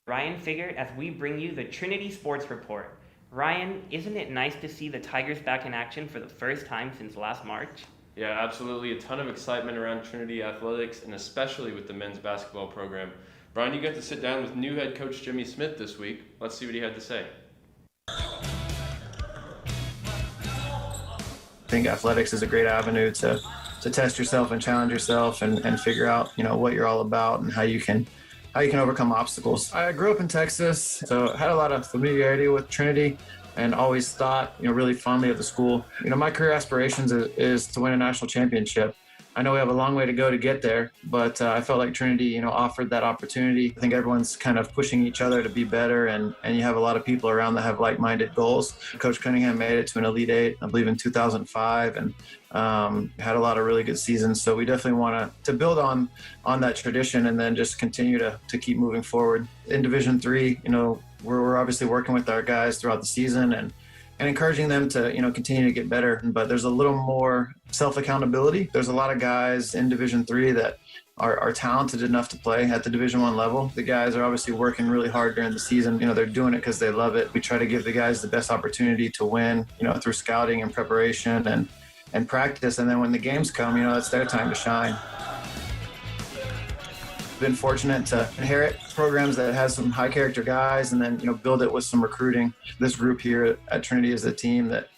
Ryan Figure as we bring you the Trinity Sports Report. Ryan, isn't it nice to see the Tigers back in action for the first time since last March? Yeah, absolutely. A ton of excitement around Trinity Athletics, and especially with the men's basketball program. Brian, you got to sit down with new head coach Jimmy Smith this week. Let's see what he had to say. I think athletics is a great avenue to test yourself and challenge yourself and figure out, what you're all about and how you can overcome obstacles. I grew up in Texas, so I had a lot of familiarity with Trinity and always thought, really fondly of the school. My career aspirations is to win a national championship. I know we have a long way to go to get there, but I felt like Trinity, offered that opportunity. I think everyone's kind of pushing each other to be better, and you have a lot of people around that have like-minded goals. Coach Cunningham made it to an Elite Eight, I believe, in 2005, and had a lot of really good seasons. So we definitely want to build on that tradition and then just continue to keep moving forward. In Division III, we're obviously working with our guys throughout the season and encouraging them to, continue to get better. But there's a little more self-accountability. There's a lot of guys in Division III that are talented enough to play at the Division I level. The guys are obviously working really hard during the season. They're doing it because they love it. We try to give the guys the best opportunity to win, through scouting and preparation and practice. And then when the games come, it's their time to shine. Been fortunate to inherit programs that has some high character guys and then build it with some recruiting. This group here at Trinity is a team that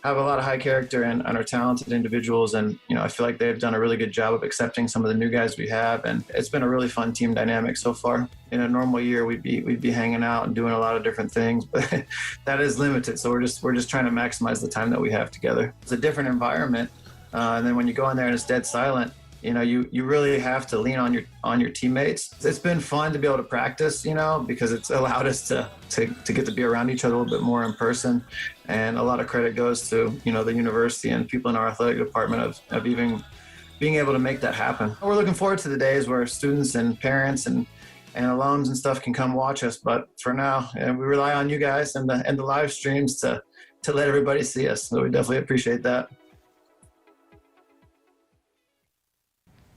have a lot of high character and are talented individuals, and I feel like they've done a really good job of accepting some of the new guys we have, and it's been a really fun team dynamic so far. In a normal year we'd be hanging out and doing a lot of different things, but that is limited, so we're just trying to maximize the time that we have together. It's a different environment, and then when you go in there and it's dead silent, you really have to lean on your teammates. It's been fun to be able to practice, because it's allowed us to get to be around each other a little bit more in person. And a lot of credit goes to, the university and people in our athletic department of even being able to make that happen. We're looking forward to the days where students and parents and alums and stuff can come watch us. But for now, we rely on you guys and the live streams to let everybody see us. So we definitely appreciate that.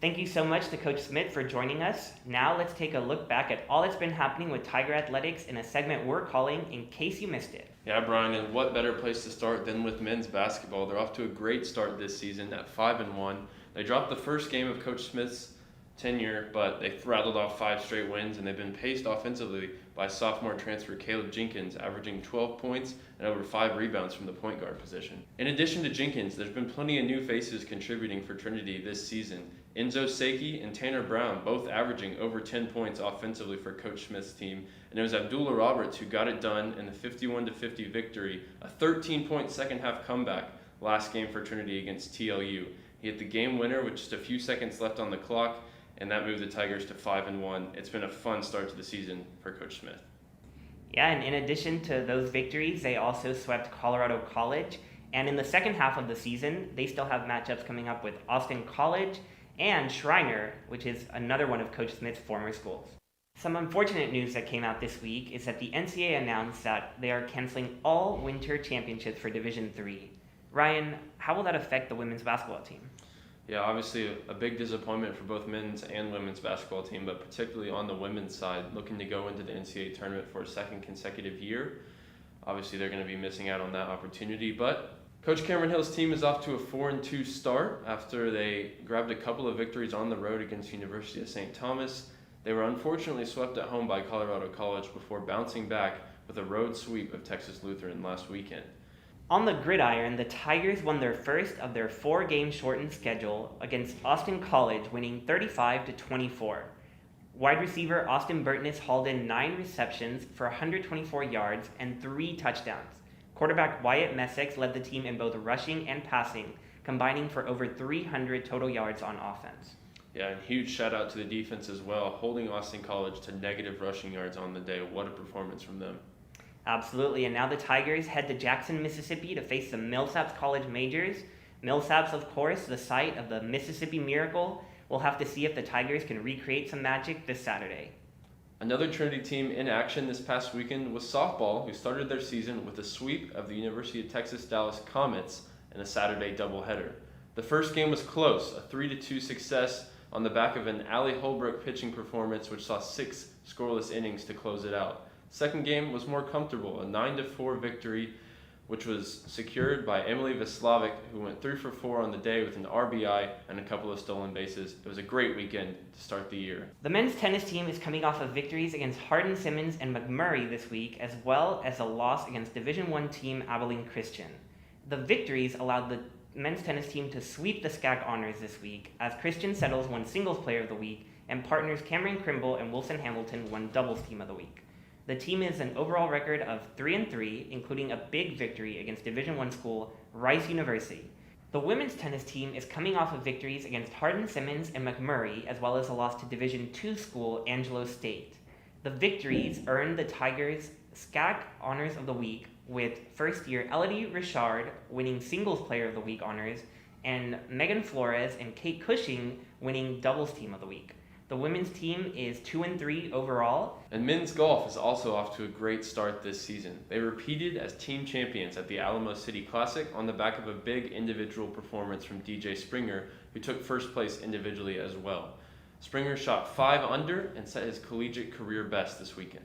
Thank you so much to Coach Smith for joining us. Now let's take a look back at all that's been happening with Tiger Athletics in a segment we're calling In Case You Missed It. Yeah, Brian, and what better place to start than with men's basketball? They're off to a great start this season at 5-1. They dropped the first game of Coach Smith's tenure, but they rattled off 5 straight wins, and they've been paced offensively by sophomore transfer Caleb Jenkins, averaging 12 points and over 5 rebounds from the point guard position. In addition to Jenkins, there's been plenty of new faces contributing for Trinity this season. Enzo Seiki and Tanner Brown both averaging over 10 points offensively for Coach Smith's team, and it was Abdullah Roberts who got it done in the 51-50 victory, a 13-point second-half comeback last game for Trinity against TLU. He hit the game winner with just a few seconds left on the clock, and that moved the Tigers to 5-1. It's been a fun start to the season for Coach Smith. Yeah, and in addition to those victories, they also swept Colorado College. And in the second half of the season, they still have matchups coming up with Austin College and Schreiner, which is another one of Coach Smith's former schools. Some unfortunate news that came out this week is that the NCAA announced that they are canceling all winter championships for Division III. Ryan, how will that affect the women's basketball team? Yeah, obviously a big disappointment for both men's and women's basketball team, but particularly on the women's side, looking to go into the NCAA tournament for a second consecutive year. Obviously, they're going to be missing out on that opportunity, but Coach Cameron Hill's team is off to a 4-2 start after they grabbed a couple of victories on the road against University of St. Thomas. They were unfortunately swept at home by Colorado College before bouncing back with a road sweep of Texas Lutheran last weekend. On the gridiron, the Tigers won their first of their 4-game shortened schedule against Austin College, winning 35-24. Wide receiver Austin Burtness hauled in 9 receptions for 124 yards and 3 touchdowns. Quarterback Wyatt Messick led the team in both rushing and passing, combining for over 300 total yards on offense. Yeah, and huge shout out to the defense as well, holding Austin College to negative rushing yards on the day. What a performance from them. Absolutely, and now the Tigers head to Jackson, Mississippi to face the Millsaps College Majors. Millsaps, of course, the site of the Mississippi Miracle. We'll have to see if the Tigers can recreate some magic this Saturday. Another Trinity team in action this past weekend was softball, who started their season with a sweep of the University of Texas Dallas Comets in a Saturday doubleheader. The first game was close, a 3-2 success on the back of an Allie Holbrook pitching performance, which saw 6 scoreless innings to close it out. Second game was more comfortable, a 9-4 victory, which was secured by Emily Veslavic, who went 3 for 4 on the day with an RBI and a couple of stolen bases. It was a great weekend to start the year. The men's tennis team is coming off of victories against Hardin-Simmons and McMurray this week, as well as a loss against Division I team Abilene Christian. The victories allowed the men's tennis team to sweep the SCAC honors this week, as Christian Settles won Singles Player of the Week, and partners Cameron Crimble and Wilson Hamilton won Doubles Team of the Week. The team is an overall record of 3-3, including a big victory against Division I school Rice University. The women's tennis team is coming off of victories against Hardin-Simmons and McMurray, as well as a loss to Division II school Angelo State. The victories earned the Tigers SCAC Honors of the Week, with first-year Elodie Richard winning Singles Player of the Week honors, and Megan Flores and Kate Cushing winning Doubles Team of the Week. The women's team is 2-3 overall. And men's golf is also off to a great start this season. They repeated as team champions at the Alamo City Classic on the back of a big individual performance from DJ Springer, who took first place individually as well. Springer shot 5 under and set his collegiate career best this weekend.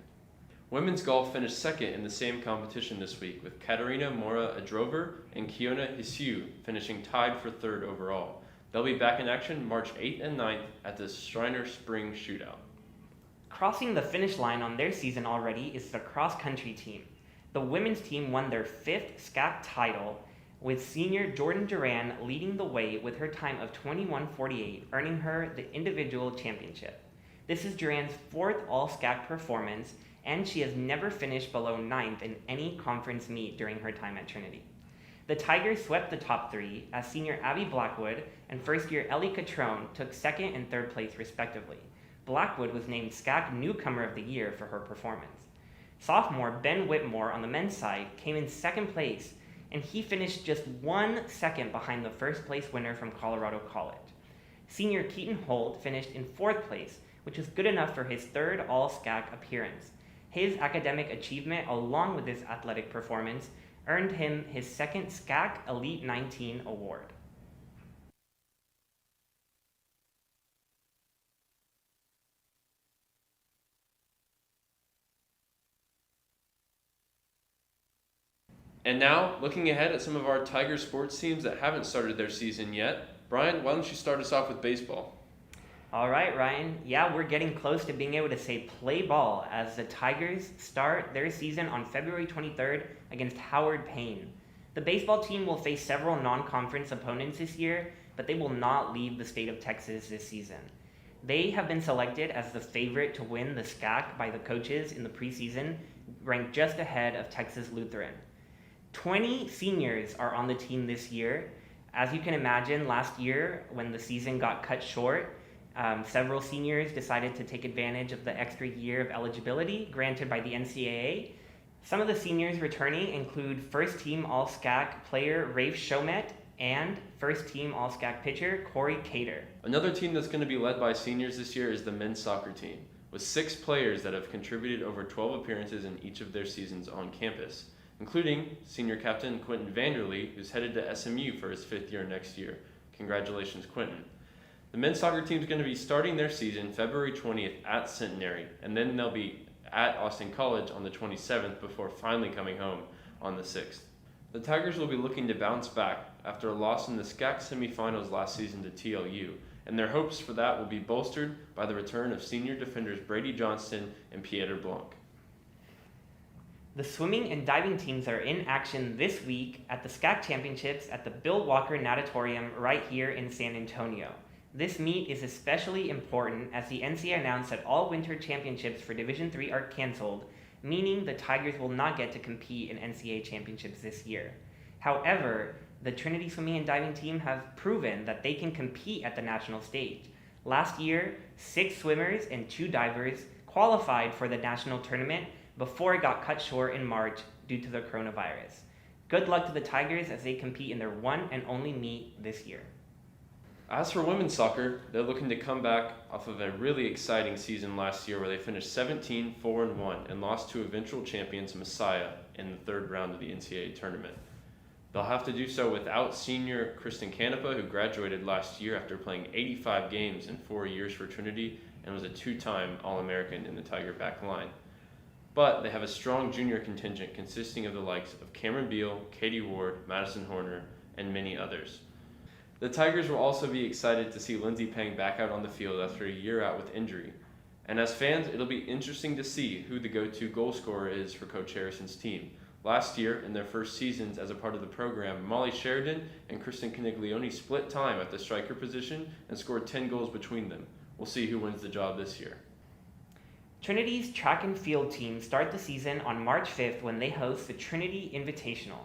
Women's golf finished second in the same competition this week, with Katarina Mora Adrover and Kiona Hsiu finishing tied for third overall. They'll be back in action March 8th and 9th at the Shriner Spring Shootout. Crossing the finish line on their season already is the cross-country team. The women's team won their 5th SCAC title, with senior Jordan Duran leading the way with her time of 21:48, earning her the individual championship. This is Duran's 4th All-SCAC performance, and she has never finished below 9th in any conference meet during her time at Trinity. The Tigers swept the top 3 as senior Abby Blackwood and first-year Ellie Catrone took 2nd and 3rd place respectively. Blackwood was named SCAC Newcomer of the Year for her performance. Sophomore Ben Whitmore on the men's side came in 2nd place, and he finished just 1 second behind the first place winner from Colorado College. Senior Keaton Holt finished in 4th place, which was good enough for his 3rd All-SCAC appearance. His academic achievement, along with his athletic performance, earned him his 2nd SCAC Elite 19 award. And now, looking ahead at some of our Tiger sports teams that haven't started their season yet. Brian, why don't you start us off with baseball? All right, Ryan. Yeah, we're getting close to being able to say play ball as the Tigers start their season on February 23rd against Howard Payne. The baseball team will face several non-conference opponents this year, but they will not leave the state of Texas this season. They have been selected as the favorite to win the SCAC by the coaches in the preseason, ranked just ahead of Texas Lutheran. 20 seniors are on the team this year. As you can imagine, last year when the season got cut short, several seniors decided to take advantage of the extra year of eligibility granted by the NCAA. Some of the seniors returning include first-team All-SCAC player Rafe Chomet and first-team All-SCAC pitcher Corey Cater. Another team that's going to be led by seniors this year is the men's soccer team, with 6 players that have contributed over 12 appearances in each of their seasons on campus, including senior captain Quentin Vanderlee, who's headed to SMU for his 5th year next year. Congratulations, Quentin. The men's soccer team is going to be starting their season February 20th at Centenary, and then they'll be at Austin College on the 27th before finally coming home on the 6th. The Tigers will be looking to bounce back after a loss in the SCAC semifinals last season to TLU, and their hopes for that will be bolstered by the return of senior defenders Brady Johnston and Pieter Blanc. The swimming and diving teams are in action this week at the SCAC Championships at the Bill Walker Natatorium right here in San Antonio. This meet is especially important as the NCAA announced that all winter championships for Division III are canceled, meaning the Tigers will not get to compete in NCAA championships this year. However, the Trinity swimming and diving team have proven that they can compete at the national stage. Last year, 6 swimmers and 2 divers qualified for the national tournament before it got cut short in March due to the coronavirus. Good luck to the Tigers as they compete in their one and only meet this year. As for women's soccer, they're looking to come back off of a really exciting season last year where they finished 17-4-1 and lost to eventual champions Messiah in the 3rd round of the NCAA tournament. They'll have to do so without senior Kristen Canepa, who graduated last year after playing 85 games in 4 years for Trinity and was a 2-time All-American in the Tiger back line. But they have a strong junior contingent consisting of the likes of Cameron Beal, Katie Ward, Madison Horner, and many others. The Tigers will also be excited to see Lindsay Peng back out on the field after a year out with injury. And as fans, it'll be interesting to see who the go-to goal scorer is for Coach Harrison's team. Last year, in their first seasons as a part of the program, Molly Sheridan and Kristen Caniglione split time at the striker position and scored 10 goals between them. We'll see who wins the job this year. Trinity's track and field team start the season on March 5th when they host the Trinity Invitational.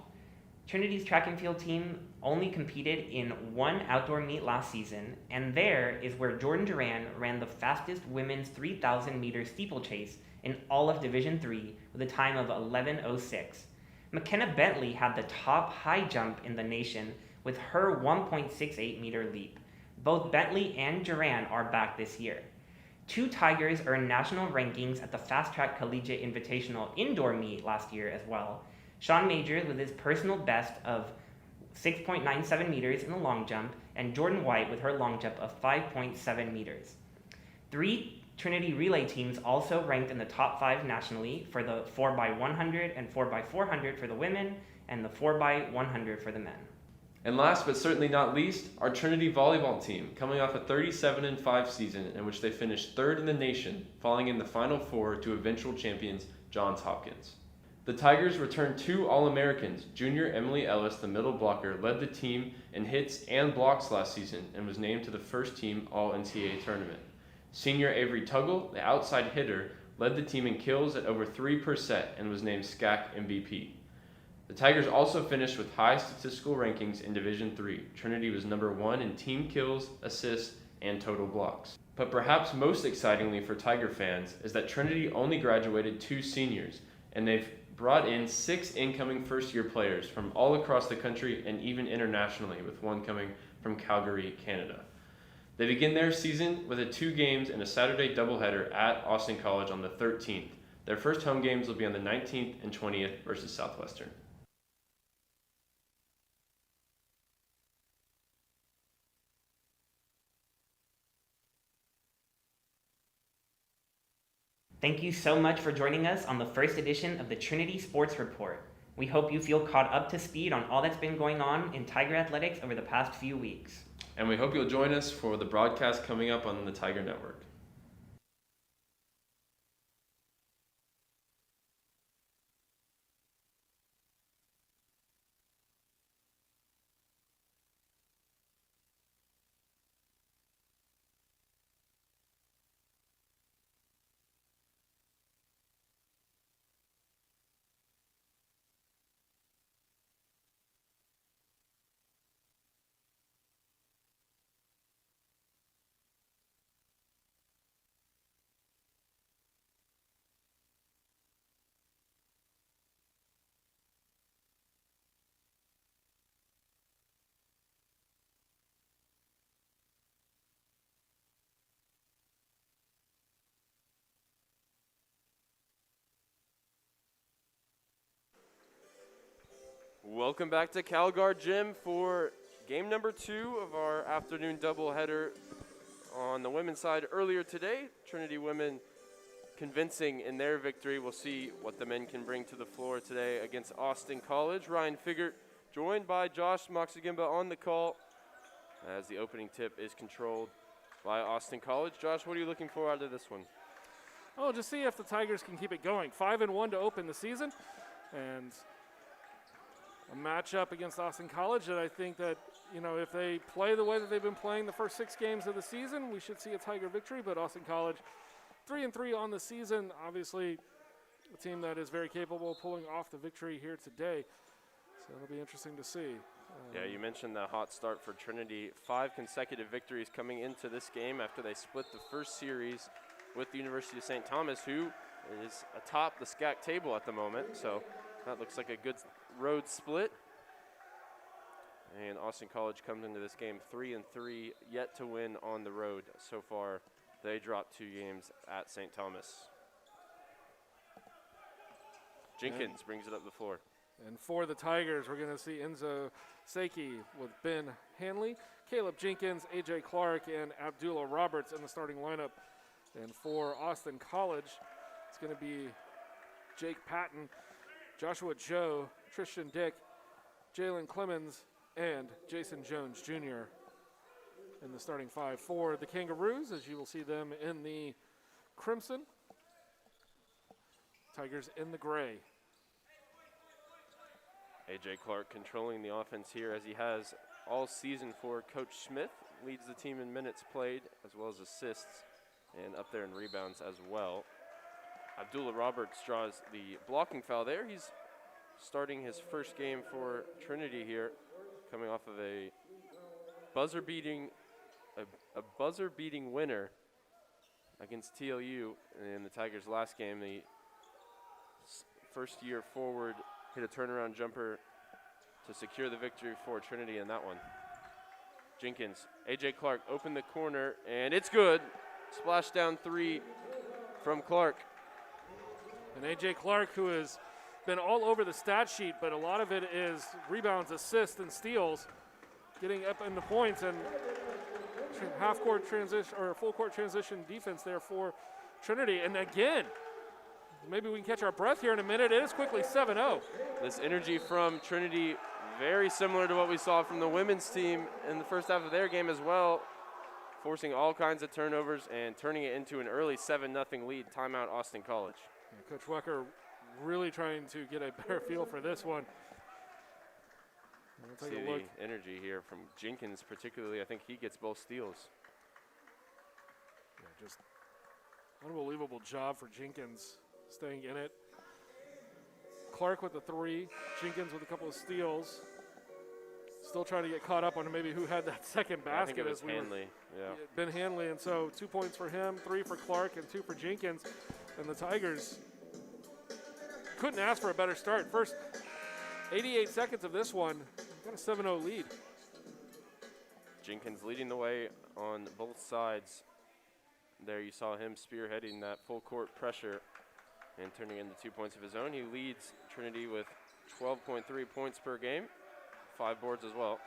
Trinity's track and field team only competed in one outdoor meet last season, and there is where Jordan Duran ran the fastest women's 3,000 meter steeplechase in all of Division III with a time of 11:06. McKenna Bentley had the top high jump in the nation with her 1.68 meter leap. Both Bentley and Duran are back this year. 2 Tigers earned national rankings at the Fast Track Collegiate Invitational indoor meet last year as well. Sean Majors with his personal best of 6.97 meters in the long jump, and Jordan White with her long jump of 5.7 meters. 3 Trinity relay teams also ranked in the top 5 nationally for the 4x100 and 4x400 for the women, and the 4x100 for the men. And last but certainly not least, our Trinity volleyball team, coming off a 37-5 season in which they finished 3rd in the nation, falling in the Final Four to eventual champions Johns Hopkins. The Tigers returned 2 All-Americans. Junior Emily Ellis, the middle blocker, led the team in hits and blocks last season and was named to the first team All-NCAA tournament. Senior Avery Tuggle, the outside hitter, led the team in kills at over 3 per set and was named SCAC MVP. The Tigers also finished with high statistical rankings in Division III. Trinity was number 1 in team kills, assists, and total blocks. But perhaps most excitingly for Tiger fans is that Trinity only graduated 2 seniors, and they've brought in 6 incoming first-year players from all across the country and even internationally, with one coming from Calgary, Canada. They begin their season with 2 games and a Saturday doubleheader at Austin College on the 13th. Their first home games will be on the 19th and 20th versus Southwestern. Thank you so much for joining us on the first edition of the Trinity Sports Report. We hope you feel caught up to speed on all that's been going on in Tiger athletics over the past few weeks. And we hope you'll join us for the broadcast coming up on the Tiger Network. Welcome back to CalGuard Gym for game number 2 of our afternoon doubleheader on the women's side earlier today. Trinity women convincing in their victory. We'll see what the men can bring to the floor today against Austin College. Ryan Figert joined by Josh Moxagimba on the call as the opening tip is controlled by Austin College. Josh, what are you looking for out of this one? Oh, just see if the Tigers can keep it going. 5-1 to open the season, and a matchup against Austin College that I think that, you know, if they play the way that they've been playing the first 6 games of the season, we should see a Tiger victory. But Austin College, 3-3 on the season, obviously a team that is very capable of pulling off the victory here today. So it'll be interesting to see. Yeah, you mentioned the hot start for Trinity. 5 consecutive victories coming into this game after they split the first series with the University of St. Thomas, who is atop the SCAC table at the moment. So that looks like a good road split. And Austin College comes into this game 3-3, yet to win on the road. So far, they dropped 2 games at St. Thomas. Jenkins brings it up the floor. And for the Tigers, we're going to see Enzo Seiki with Ben Hanley, Caleb Jenkins, A.J. Clark, and Abdullah Roberts in the starting lineup. And for Austin College, it's going to be Jake Patton, Joshua Joe, Tristan Dick, Jalen Clemens, and Jason Jones Jr. in the starting five. For the Kangaroos, as you will see them in the crimson, Tigers in the gray. A.J. Clark controlling the offense here as he has all season for Coach Smith. Leads the team in minutes played as well as assists and up there in rebounds as well. Abdullah Roberts draws the blocking foul there. He's starting his first game for Trinity here, coming off of a buzzer-beating winner against TLU in the Tigers' last game. The first-year forward hit a turnaround jumper to secure the victory for Trinity in that one. Jenkins, A.J. Clark opened the corner, and it's good. Splash down three from Clark. And A.J. Clark, who has been all over the stat sheet, but a lot of it is rebounds, assists, and steals, getting up into points, and half-court transition or full-court transition defense there for Trinity. And again, maybe we can catch our breath here in a minute. It is quickly 7-0. This energy from Trinity, very similar to what we saw from the women's team in the first half of their game as well, forcing all kinds of turnovers and turning it into an early 7-0 lead. Timeout, Austin College. Coach Wecker really trying to get a better feel for this one. We'll take a look. The energy here from Jenkins particularly. I think he gets both steals. Yeah, just unbelievable job for Jenkins staying in it. Clark with the three, Jenkins with a couple of steals. Still trying to get caught up on maybe who had that second basket. I think it was Hanley. Ben Hanley, and so 2 points for him, 3 for Clark, and 2 for Jenkins. And the Tigers couldn't ask for a better start. First 88 seconds of this one, got a 7-0 lead. Jenkins leading the way on both sides. There you saw him spearheading that full court pressure and turning into 2 points of his own. He leads Trinity with 12.3 points per game, 5 boards as well.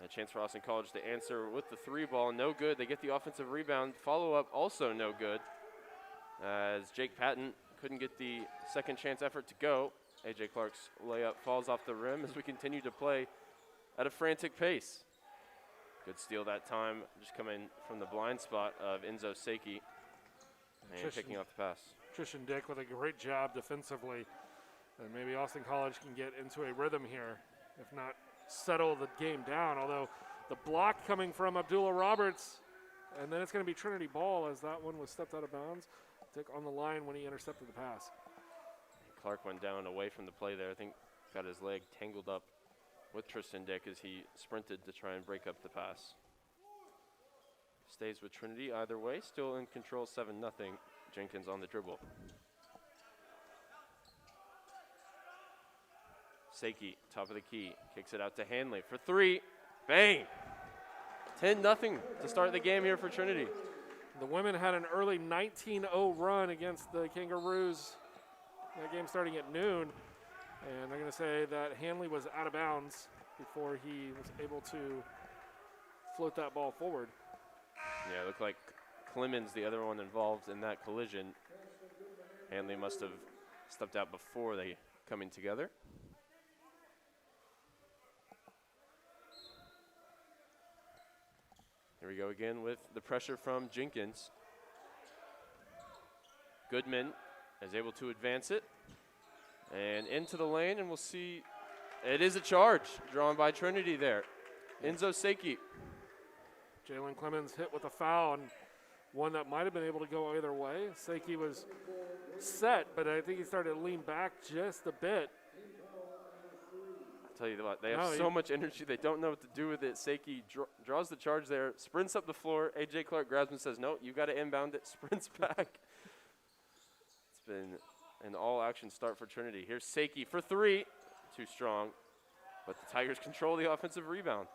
A chance for Austin College to answer with the 3 ball, no good. They get the offensive rebound, follow-up also no good, as Jake Patton couldn't get the second chance effort to go. A.J. Clark's layup falls off the rim as we continue to play at a frantic pace. Good steal that time, just coming from the blind spot of Enzo Seiki and picking off the pass. Tristan Dick with a great job defensively, and maybe Austin College can get into a rhythm here, if not settle the game down, although the block coming from Abdullah Roberts, and then it's going to be Trinity ball as that one was stepped out of bounds. Dick on the line when he intercepted the pass. Clark went down away from the play there. I think got his leg tangled up with Tristan Dick as he sprinted to try and break up the pass. Stays with Trinity either way, still in control 7-0. Jenkins on the dribble. Seiki, top of the key, kicks it out to Hanley for 3. Bang! 10-0 to start the game here for Trinity. The women had an early 19-0 run against the Kangaroos. That game starting at noon, and they're going to say that Hanley was out of bounds before he was able to float that ball forward. Yeah, it looked like Clemens, the other one involved in that collision. Hanley must have stepped out before they coming together. Here we go again with the pressure from Jenkins. Goodman is able to advance it and into the lane, and we'll see it is a charge drawn by Trinity there. Enzo Seiki. Jalen Clemens hit with a foul, and one that might have been able to go either way. Seiki was set, but I think he started to lean back just a bit. I'll tell you what, they have so much energy, they don't know what to do with it. Seiki draws the charge there, sprints up the floor. A.J. Clark grabs him and says, no, you've got to inbound it, sprints back. It's been an all-action start for Trinity. Here's Seiki for 3. Too strong, but the Tigers control the offensive rebound.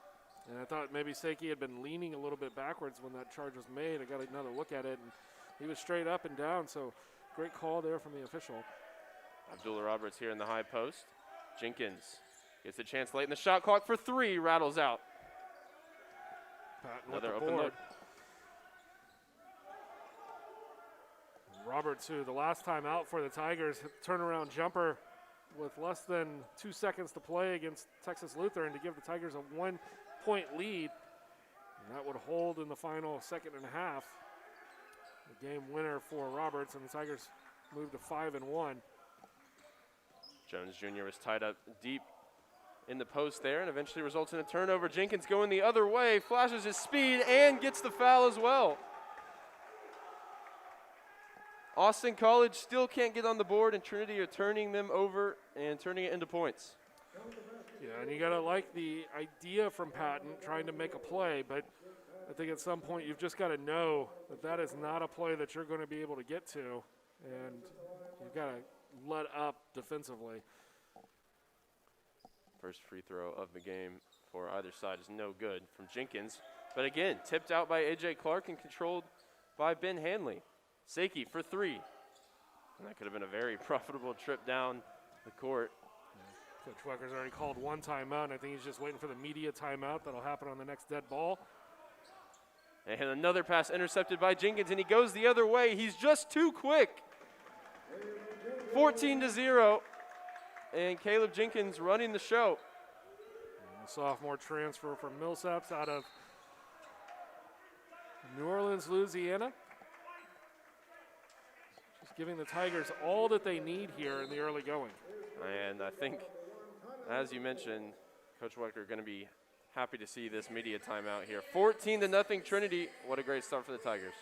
And I thought maybe Seiki had been leaning a little bit backwards when that charge was made. I got another look at it, and he was straight up and down, so great call there from the official. Abdullah Roberts here in the high post. Jenkins gets a chance late in the shot clock for 3, rattles out. Patton Another with the open board. look. Roberts, who the last time out for the Tigers, turnaround jumper with less than 2 seconds to play against Texas Lutheran to give the Tigers a 1-point lead. And that would hold in the final second and a half. The game winner for Roberts, and the Tigers moved to 5-1. Jones Jr. was tied up deep in the post there and eventually results in a turnover. Jenkins going the other way, flashes his speed and gets the foul as well. Austin College still can't get on the board, and Trinity are turning them over and turning it into points. Yeah, and you gotta like the idea from Patton trying to make a play, but I think at some point you've just got to know that that is not a play that you're going to be able to get to, and you've got to let up defensively. First free throw of the game for either side is no good from Jenkins, but again, tipped out by A.J. Clark and controlled by Ben Hanley. Seiki for 3. And that could have been a very profitable trip down the court. Coach Wecker's already called one timeout, and I think he's just waiting for the media timeout that'll happen on the next dead ball. And another pass intercepted by Jenkins, and he goes the other way. He's just too quick. 14-0, and Caleb Jenkins running the show. And the sophomore transfer from Millsaps out of New Orleans, Louisiana. Just giving the Tigers all that they need here in the early going. And I think, as you mentioned, Coach Wecker going to be happy to see this media timeout here. 14-0 Trinity. What a great start for the Tigers.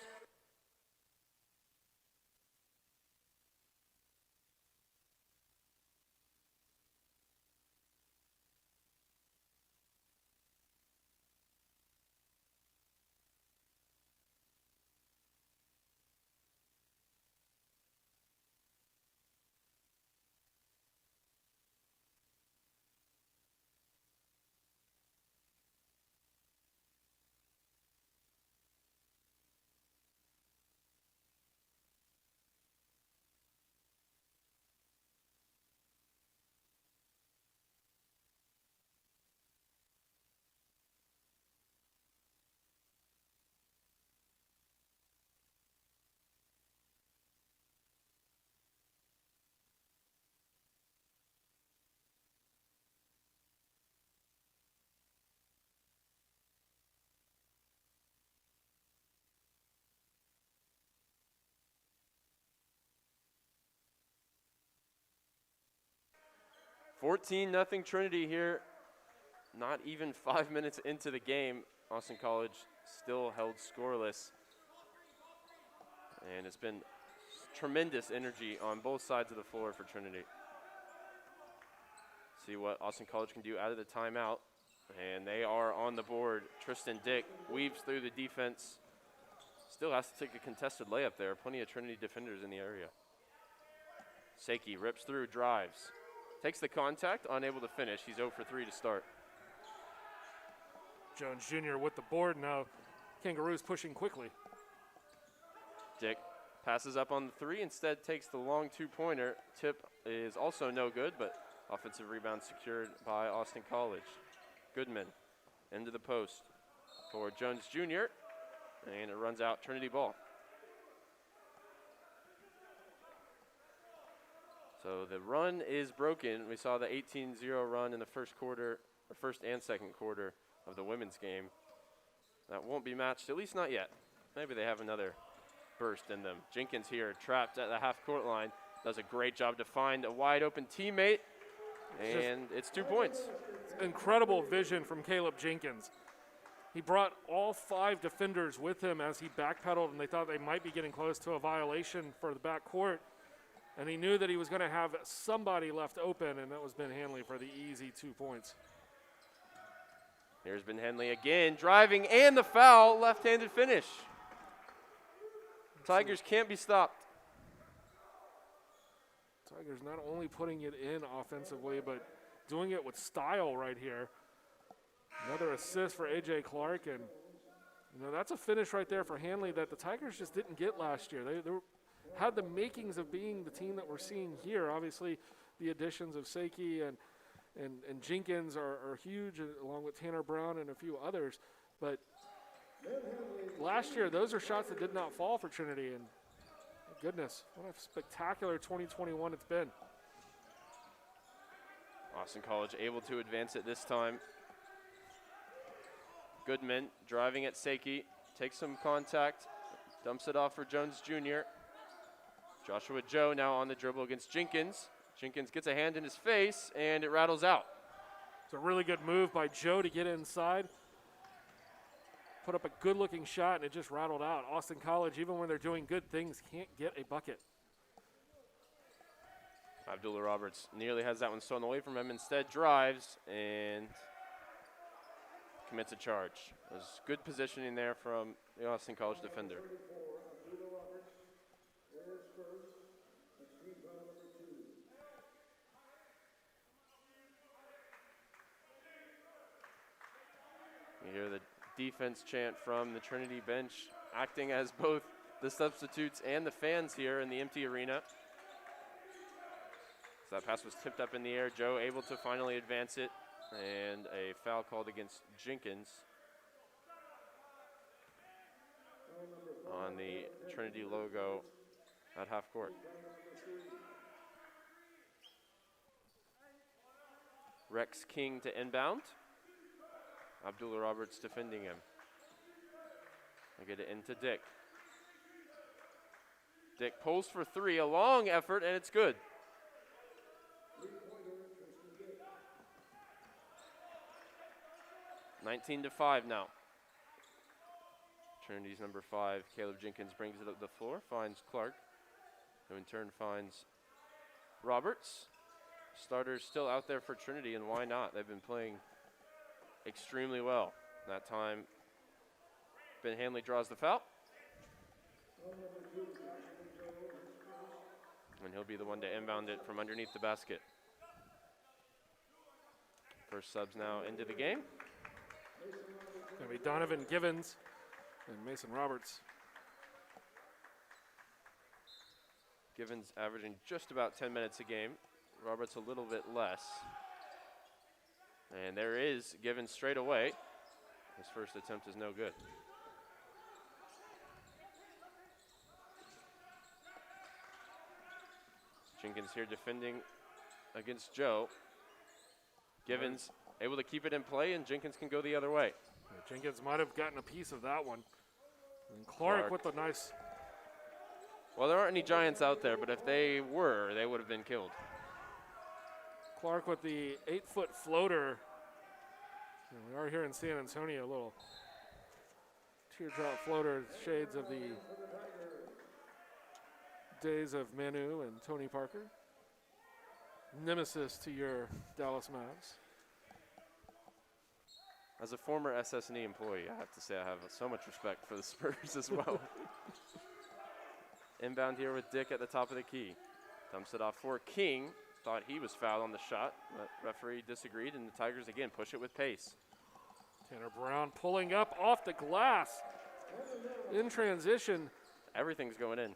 Nothing Trinity here. Not even 5 minutes into the game, Austin College still held scoreless. And it's been tremendous energy on both sides of the floor for Trinity. See what Austin College can do out of the timeout. And they are on the board. Tristan Dick weaves through the defense. Still has to take a contested layup there. Plenty of Trinity defenders in the area. Seiki rips through, drives. Takes the contact, unable to finish. He's 0 for 3 to start. Jones Jr. with the board now. Kangaroos pushing quickly. Dick passes up on the 3, instead takes the long 2-pointer. Tip is also no good, but offensive rebound secured by Austin College. Goodman into the post for Jones Jr., and it runs out Trinity ball. So the run is broken. We saw the 18-0 run in the first quarter, or first and second quarter of the women's game. That won't be matched, at least not yet. Maybe they have another burst in them. Jenkins here, trapped at the half-court line, does a great job to find a wide-open teammate, and it's 2 points. Incredible vision from Caleb Jenkins. He brought all 5 defenders with him as he backpedaled, and they thought they might be getting close to a violation for the backcourt. And he knew that he was going to have somebody left open, and that was Ben Hanley for the easy 2 points. Here's Ben Hanley again, driving and the foul, left-handed finish. Tigers can't be stopped. Tigers not only putting it in offensively, but doing it with style right here. Another assist for A.J. Clark, and that's a finish right there for Hanley that the Tigers just didn't get last year. had the makings of being the team that we're seeing here. Obviously, the additions of Seiki and Jenkins are huge, along with Tanner Brown and a few others. But last year, those are shots that did not fall for Trinity. And goodness, what a spectacular 2021 it's been. Austin College able to advance it this time. Goodman driving at Seiki, takes some contact, dumps it off for Jones Jr. Joshua Joe now on the dribble against Jenkins. Jenkins gets a hand in his face, and it rattles out. It's a really good move by Joe to get inside. Put up a good-looking shot, and it just rattled out. Austin College, even when they're doing good things, can't get a bucket. Abdullah Roberts nearly has that one stolen away from him. Instead, drives and commits a charge. It was good positioning there from the Austin College defender. You hear the defense chant from the Trinity bench, acting as both the substitutes and the fans here in the empty arena. So that pass was tipped up in the air. Joe able to finally advance it, and a foul called against Jenkins on the Trinity logo at half court. Rex King to inbound. Abdullah Roberts defending him. I get it into Dick. Dick pulls for three, a long effort, and it's good. (19-5) now. Trinity's number 5, Caleb Jenkins, brings it up the floor, finds Clark, who in turn finds Roberts. Starters still out there for Trinity, and why not? They've been playing extremely well. That time, Ben Hanley draws the foul. And he'll be the one to inbound it from underneath the basket. First subs now into the game. Going to be Donovan Givens and Mason Roberts. Givens averaging just about 10 minutes a game. Roberts a little bit less. And there is Givens straight away. His first attempt is no good. Jenkins here defending against Joe. Givens able to keep it in play, and Jenkins can go the other way. Yeah, Jenkins might have gotten a piece of that one. And Clark with the nice. Well, there aren't any Giants out there, but if they were, they would have been killed. Clark with the 8-foot floater. And we are here in San Antonio, a little teardrop floater, shades of the days of Manu and Tony Parker. Nemesis to your Dallas Mavs. As a former SSNE employee, I have to say I have so much respect for the Spurs as well. Inbound here with Dick at the top of the key. Dumps it off for King. Thought he was fouled on the shot, but referee disagreed, and the Tigers again push it with pace. Tanner Brown pulling up off the glass. In transition. Everything's going in.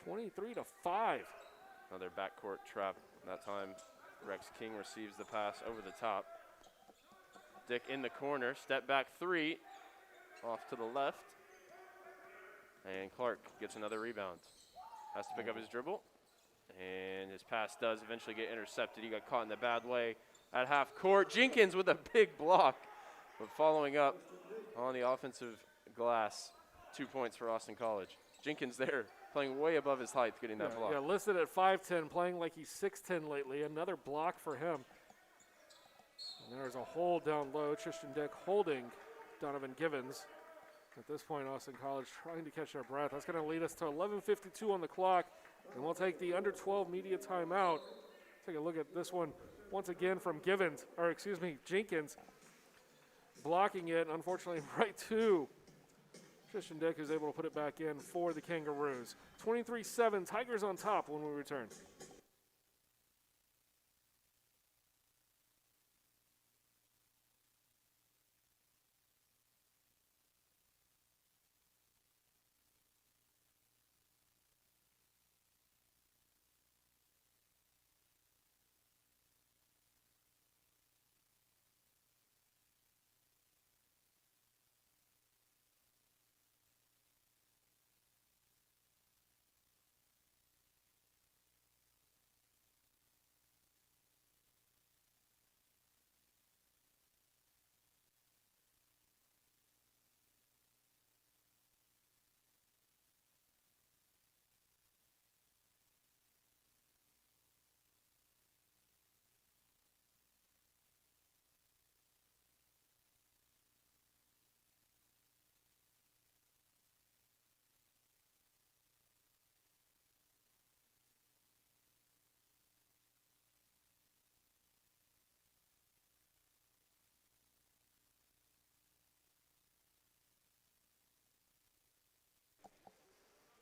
23-5. Another backcourt trap. That time, Rex King receives the pass over the top. Dick in the corner, step back three, off to the left. And Clark gets another rebound. Has to pick up his dribble. And his pass does eventually get intercepted. He got caught in the bad way at half court. Jenkins with a big block. But following up on the offensive glass, 2 points for Austin College. Jenkins there playing way above his height, getting that block. Yeah, listed at 5'10", playing like he's 6'10" lately. Another block for him. And there's a hold down low. Tristan Dick holding Donovan Givens. At this point, Austin College trying to catch their breath. That's going to lead us to 11:52 on the clock. And we'll take the under 12 media timeout. Take a look at this one once again from Jenkins. Blocking it, unfortunately, right to Tristan Dick, is able to put it back in for the Kangaroos. 23-7, Tigers on top when we return.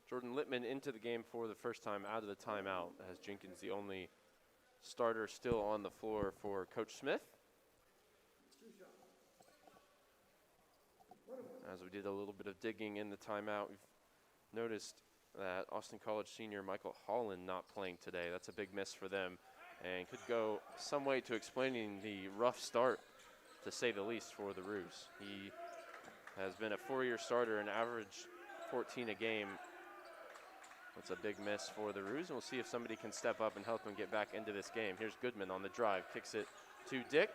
Jordan Littman into the game for the first time out of the timeout, as Jenkins the only starter still on the floor for Coach Smith. As we did a little bit of digging in the timeout, we've noticed that Austin College senior Michael Holland not playing today. That's a big miss for them and could go some way to explaining the rough start, to say the least, for the Roos. He has been a four-year starter and averaged 14 a game. That's a big miss for the Roos, and we'll see if somebody can step up and help them get back into this game. Here's Goodman on the drive, kicks it to Dick,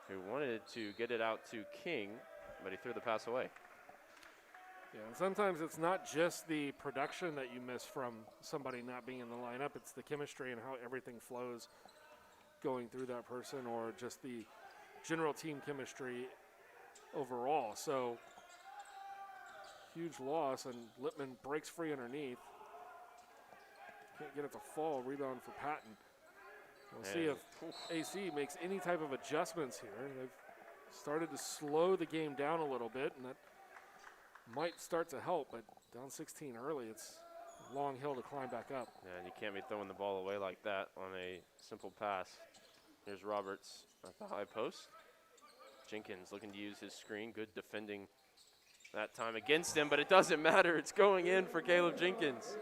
who wanted to get it out to King, but he threw the pass away. Yeah, and sometimes it's not just the production that you miss from somebody not being in the lineup. It's the chemistry and how everything flows going through that person, or just the general team chemistry overall. So, huge loss, and Littman breaks free underneath. Can't get it to fall. Rebound for Patton. We'll see if AC makes any type of adjustments here. They've started to slow the game down a little bit, and that might start to help, but down 16 early, it's a long hill to climb back up. Yeah, and you can't be throwing the ball away like that on a simple pass. Here's Roberts at the high post. Jenkins looking to use his screen. Good defending that time against him, but it doesn't matter. It's going in for Caleb Jenkins.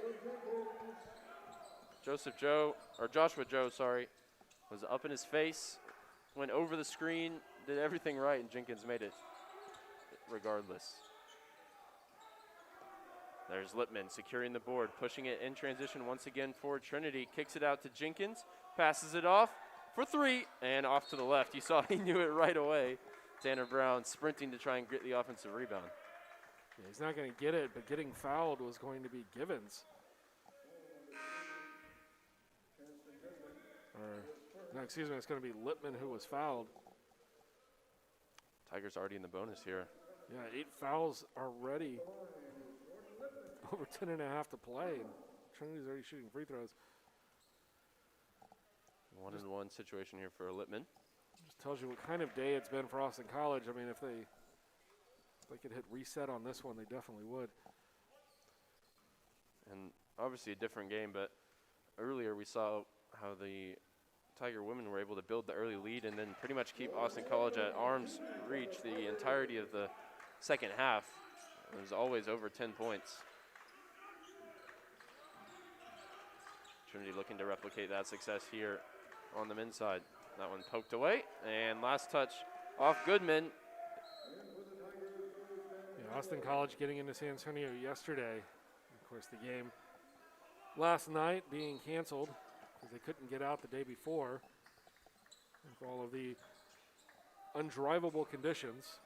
Joshua Joe, was up in his face, went over the screen, did everything right, and Jenkins made it regardless. There's Littman securing the board, pushing it in transition once again for Trinity. Kicks it out to Jenkins, passes it off for three, and off to the left. You saw he knew it right away. Tanner Brown sprinting to try and get the offensive rebound. Yeah, he's not going to get it, but getting fouled was going to be Givens. No, excuse me, it's going to be Littman who was fouled. Tigers already in the bonus here. Yeah, 8 fouls already. Over 10 and a half to play, and Trinity's already shooting free throws. 1-on-1 situation here for Littman. Just tells you what kind of day it's been for Austin College. I mean, if they could hit reset on this one, they definitely would. And obviously a different game, but earlier we saw how the Tiger women were able to build the early lead and then pretty much keep Austin College at arm's reach the entirety of the second half. It was always over 10 points. Trinity looking to replicate that success here on the men's side. That one poked away, and last touch off Goodman. Yeah, Austin College getting into San Antonio yesterday. Of course, the game last night being canceled because they couldn't get out the day before with all of the undrivable conditions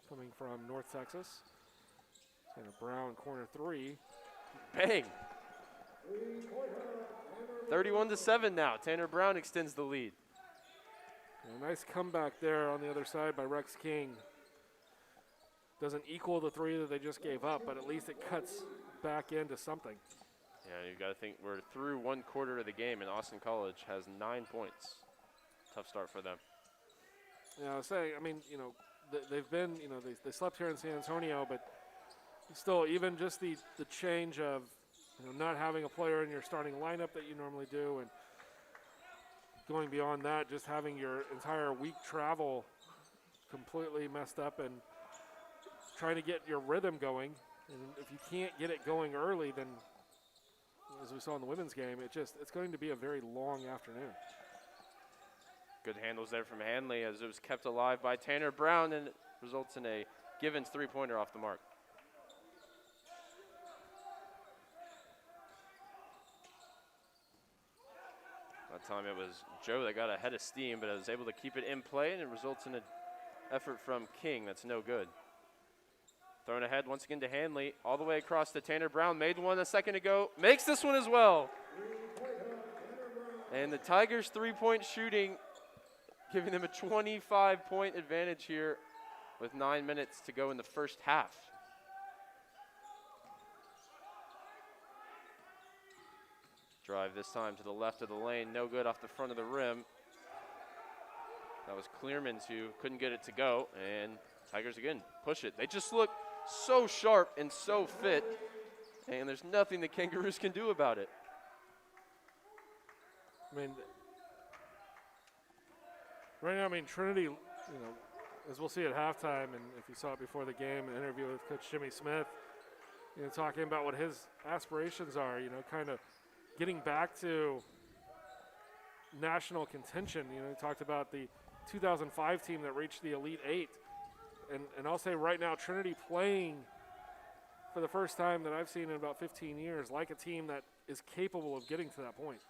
coming from North Texas. Tanner Brown, corner three. Bang! 31-7 now. Tanner Brown extends the lead. A nice comeback there on the other side by Rex King. Doesn't equal the three that they just gave up, but at least it cuts back into something. Yeah, you've got to think we're through one quarter of the game, and Austin College has 9 points. Tough start for them. Yeah, I was saying, I mean, they've been, they slept here in San Antonio, but still, even just the change of, not having a player in your starting lineup that you normally do, and going beyond that, just having your entire week travel completely messed up and trying to get your rhythm going. And if you can't get it going early, then as we saw in the women's game, it's going to be a very long afternoon. Good handles there from Hanley as it was kept alive by Tanner Brown, and it results in a Givens three-pointer off the mark. That time it was Joe that got ahead of steam, but was able to keep it in play, and it results in an effort from King that's no good. Thrown ahead once again to Hanley, all the way across to Tanner Brown. Made one a second ago, makes this one as well. And the Tigers' three-point shooting giving them a 25-point advantage here with 9 minutes to go in the first half. Drive this time to the left of the lane, no good off the front of the rim. That was Clearmans who couldn't get it to go, and Tigers again push it. They just look so sharp and so fit, and there's nothing the Kangaroos can do about it. I mean, right now, Trinity, as we'll see at halftime, and if you saw it before the game, an interview with Coach Jimmy Smith, talking about what his aspirations are, kind of getting back to national contention. He talked about the 2005 team that reached the Elite Eight. And I'll say right now, Trinity playing for the first time that I've seen in about 15 years like a team that is capable of getting to that point.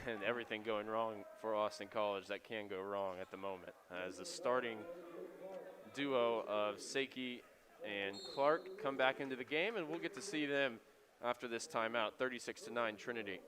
And everything going wrong for Austin College that can go wrong at the moment, as the starting duo of Seiki and Clark come back into the game, and we'll get to see them after this timeout. 36-9 Trinity.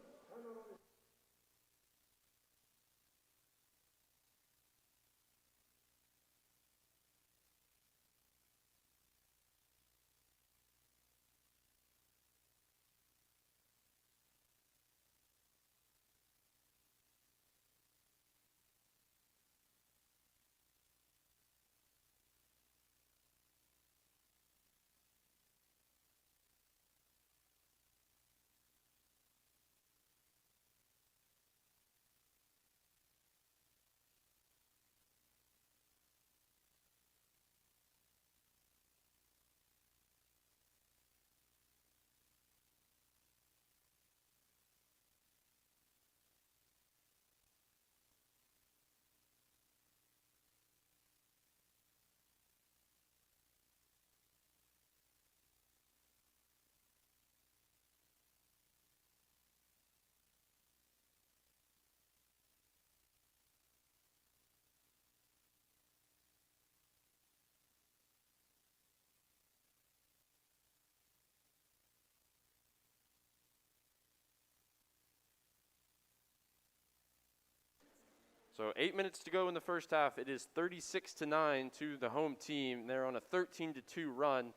So 8 minutes to go in the first half. It is 36-9 to the home team. They're on a 13-2 run,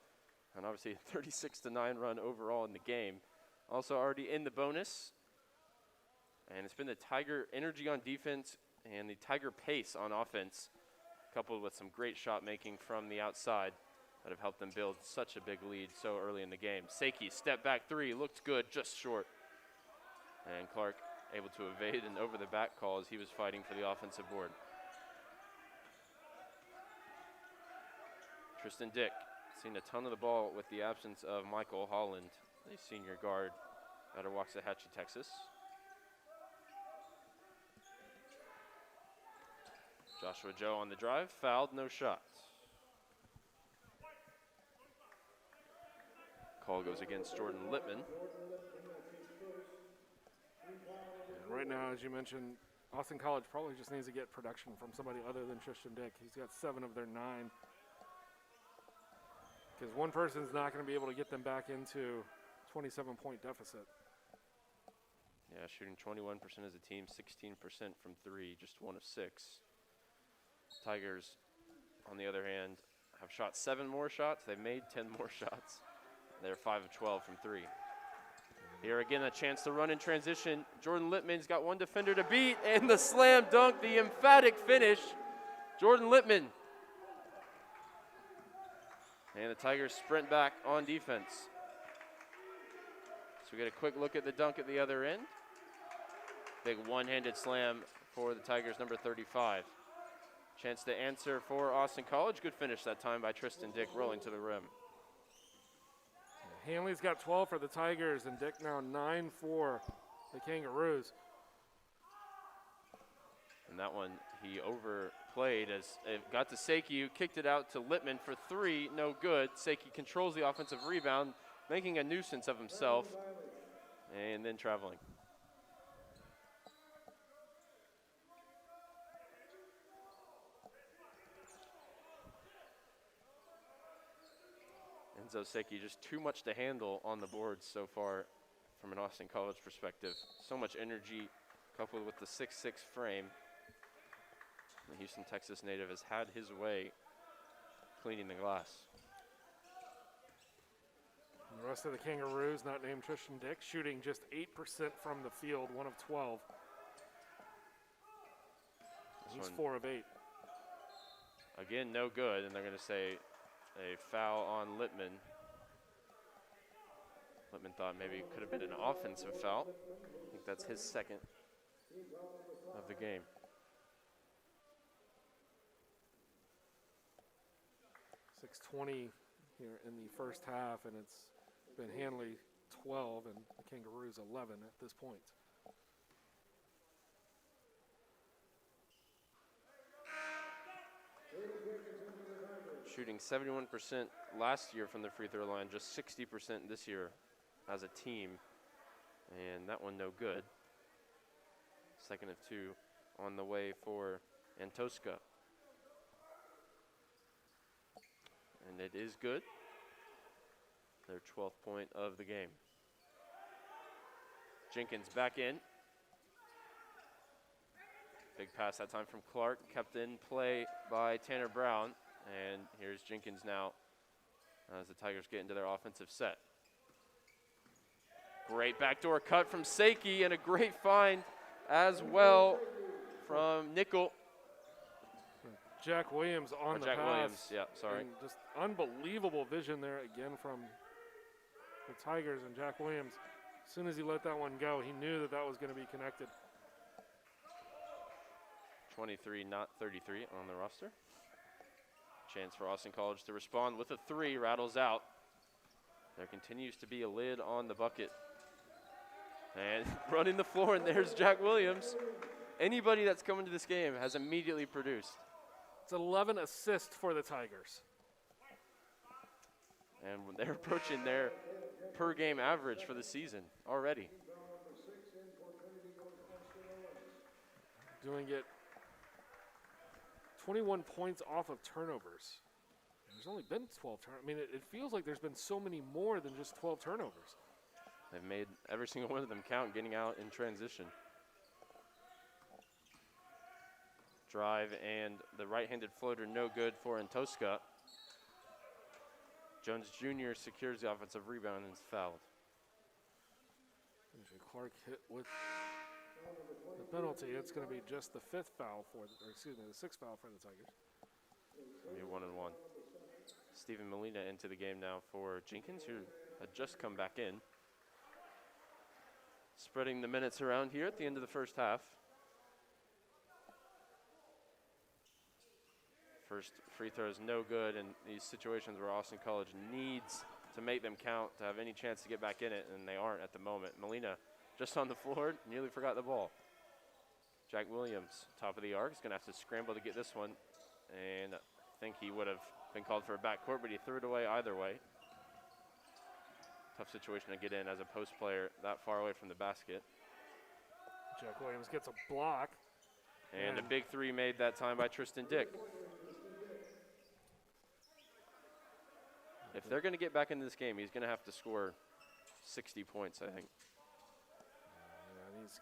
and obviously a 36-9 run overall in the game. Also already in the bonus, and it's been the Tiger energy on defense and the Tiger pace on offense, coupled with some great shot making from the outside that have helped them build such a big lead so early in the game. Seiki, step back three, looked good, just short. And Clark able to evade an over the back call as he was fighting for the offensive board. Tristan Dick seen a ton of the ball with the absence of Michael Holland, the senior guard out of Waxahachie, Texas. Joshua Joe on the drive, fouled, no shots. Call goes against Jordan Littman. Right now, as you mentioned, Austin College probably just needs to get production from somebody other than Tristan Dick. He's got 7 of their 9. Because one person's not going to be able to get them back into 27-point deficit. Yeah, shooting 21% as a team, 16% from 3, just 1 of 6. Tigers, on the other hand, have shot 7 more shots. They've made 10 more shots. They're 5 of 12 from 3. Here again, a chance to run in transition. Jordan Littman's got one defender to beat, and the slam dunk, the emphatic finish. Jordan Littman. And the Tigers sprint back on defense. So we get a quick look at the dunk at the other end. Big one-handed slam for the Tigers, number 35. Chance to answer for Austin College. Good finish that time by Tristan Dick, rolling to the rim. Hanley's got 12 for the Tigers, and Dick now 9 for the Kangaroos. And that one he overplayed as it got to Seiki, who kicked it out to Littman for 3, no good. Seiki controls the offensive rebound, making a nuisance of himself, and then traveling. Enzo Seiki just too much to handle on the boards so far from an Austin College perspective. So much energy coupled with the 6'6" frame. The Houston, Texas native has had his way cleaning the glass. And the rest of the Kangaroos, not named Tristan Dick, shooting just 8% from the field, 1 of 12. He's 4 of 8. Again, no good, and they're going to say a foul on Littman. Littman thought maybe it could have been an offensive foul. I think that's his second of the game. 6:20 here in the first half, and it's been Hanley 12 and the Kangaroos 11 at this point. Shooting 71% last year from the free throw line, just 60% this year as a team. And that one no good. Second of two on the way for Antosca. And it is good. Their 12th point of the game. Jenkins back in. Big pass that time from Clark, kept in play by Tanner Brown. And here's Jenkins now as the Tigers get into their offensive set. Great backdoor cut from Seiki and a great find as well from Nickel. Jack Williams on the Jack pass. Williams, yeah, sorry. And just unbelievable vision there again from the Tigers and Jack Williams. As soon as he let that one go, he knew that that was going to be connected. 23, not 33 on the roster. Chance for Austin College to respond with a three, rattles out. There continues to be a lid on the bucket. And running the floor, and there's Jack Williams. Anybody that's coming to this game has immediately produced. It's 11 assists for the Tigers. And they're approaching their per game average for the season already. Doing it 21 points off of turnovers. There's only been 12 turnovers. I mean, it feels like there's been so many more than just 12 turnovers. They've made every single one of them count, getting out in transition. Drive and the right-handed floater, no good for Antosca. Jones Jr. secures the offensive rebound and is fouled. Clark hit with the penalty. It's going to be just the fifth foul for, the sixth foul for the Tigers. Maybe 1-1. Stephen Molina into the game now for Jenkins, who had just come back in. Spreading the minutes around here at the end of the first half. First free throw is no good in these situations where Austin College needs to make them count to have any chance to get back in it, and they aren't at the moment. Molina just on the floor, nearly forgot the ball. Jack Williams, top of the arc, is going to have to scramble to get this one, and I think he would have been called for a backcourt, but he threw it away either way. Tough situation to get in as a post player that far away from the basket. Jack Williams gets a block. And a big three made that time by Tristan Dick. If they're going to get back into this game, he's going to have to score 60 points, I think.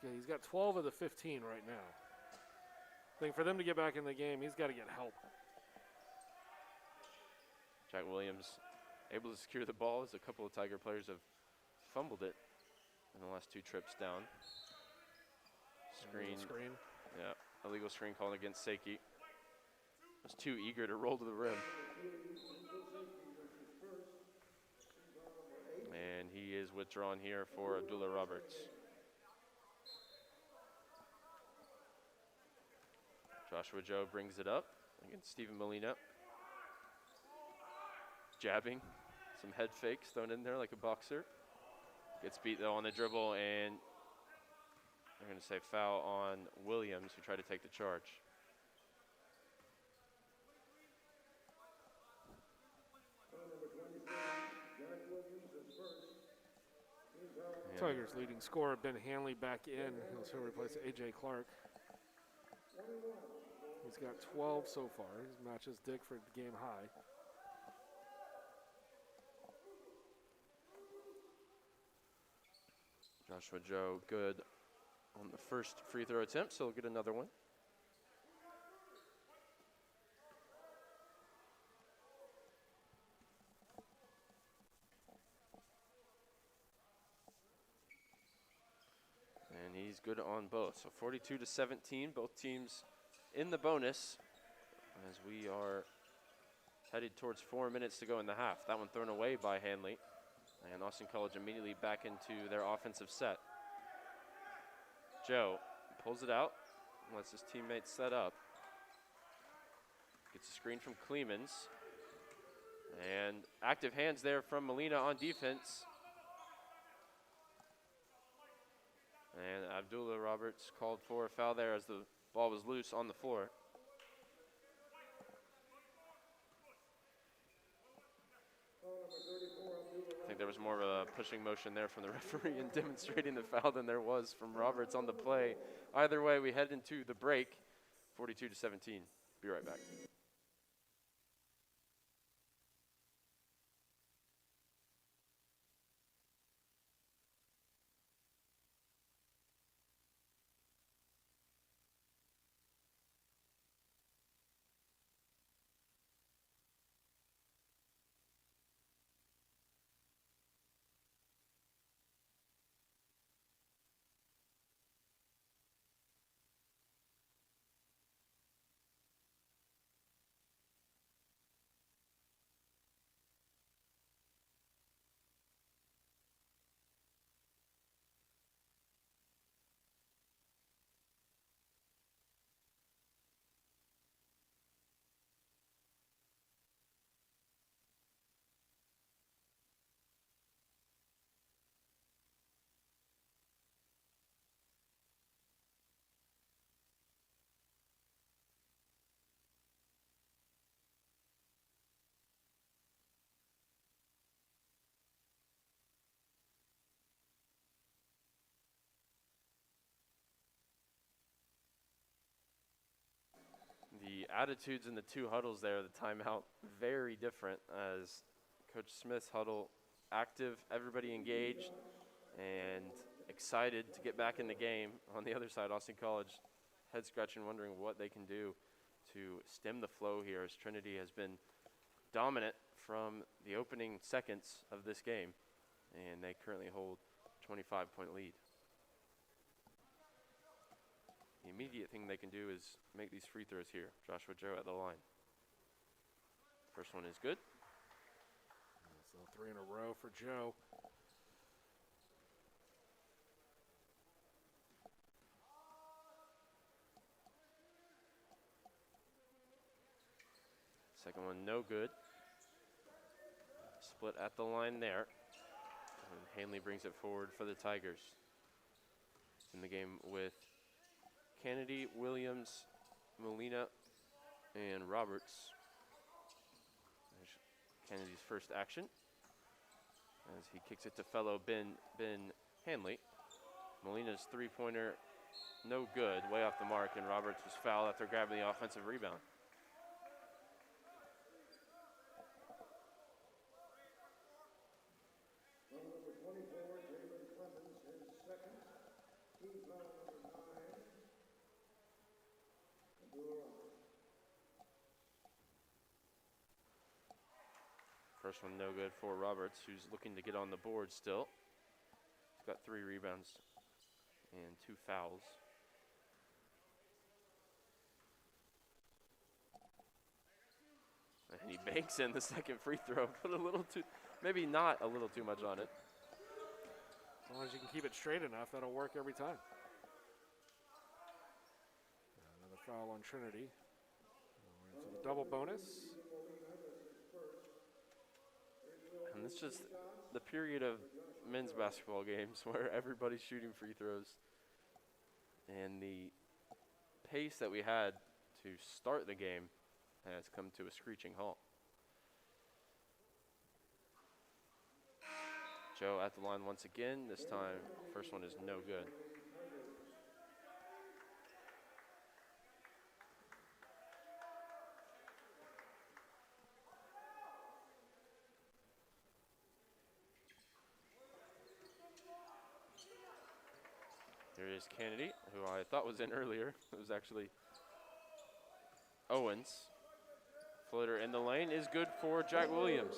Yeah, he's got 12 of the 15 right now. I think for them to get back in the game, he's got to get help. Jack Williams able to secure the ball as a couple of Tiger players have fumbled it in the last two trips down. Screen. Yeah, illegal screen called against Seiki. Was too eager to roll to the rim. And he is withdrawn here for Abdullah Roberts. Joshua Joe brings it up against Stephen Molina. Jabbing, some head fakes thrown in there like a boxer. Gets beat though on the dribble, and they're going to say foul on Williams, who tried to take the charge. Tigers leading scorer Ben Hanley back in. He'll replace A.J. Clark. He's got 12 so far. He matches Dick for the game high. Joshua Joe good on the first free throw attempt, so he'll get another one. And he's good on both. So 42-17, both teams in the bonus. as we are headed towards 4 minutes to go in the half. That one thrown away by Hanley. And Austin College immediately back into their offensive set. Joe pulls it out, lets his teammates set up. Gets a screen from Clemens. And active hands there from Molina on defense. And Abdullah Roberts called for a foul there as the ball was loose on the floor. I think there was more of a pushing motion there from the referee in demonstrating the foul than there was from Roberts on the play. Either way, we head into the break, 42-17. Be right back. The attitudes in the two huddles there, the timeout, very different as Coach Smith's huddle active, everybody engaged, and excited to get back in the game. On the other side, Austin College head scratching, wondering what they can do to stem the flow here as Trinity has been dominant from the opening seconds of this game, and they currently hold a 25-point lead. The immediate thing they can do is make these free throws here. Joshua Joe at the line. First one is good. So 3 in a row for Joe. Second one, no good. Split at the line there. And Hanley brings it forward for the Tigers. In the game with Kennedy, Williams, Molina, and Roberts. There's Kennedy's first action as he kicks it to fellow Ben Hanley. Molina's three-pointer, no good, way off the mark, and Roberts was fouled after grabbing the offensive rebound. First one no good for Roberts, who's looking to get on the board still. He's got 3 rebounds and 2 fouls. And he banks in the second free throw, put a little too, maybe not a little too much on it. As long as you can keep it straight enough, that'll work every time. Another foul on Trinity. We're into the double bonus. And it's just the period of men's basketball games where everybody's shooting free throws. And the pace that we had to start the game has come to a screeching halt. Joe at the line once again. This time, first one is no good. There is Kennedy, who I thought was in earlier. It was actually Owens. Floater in the lane is good for Jack Williams.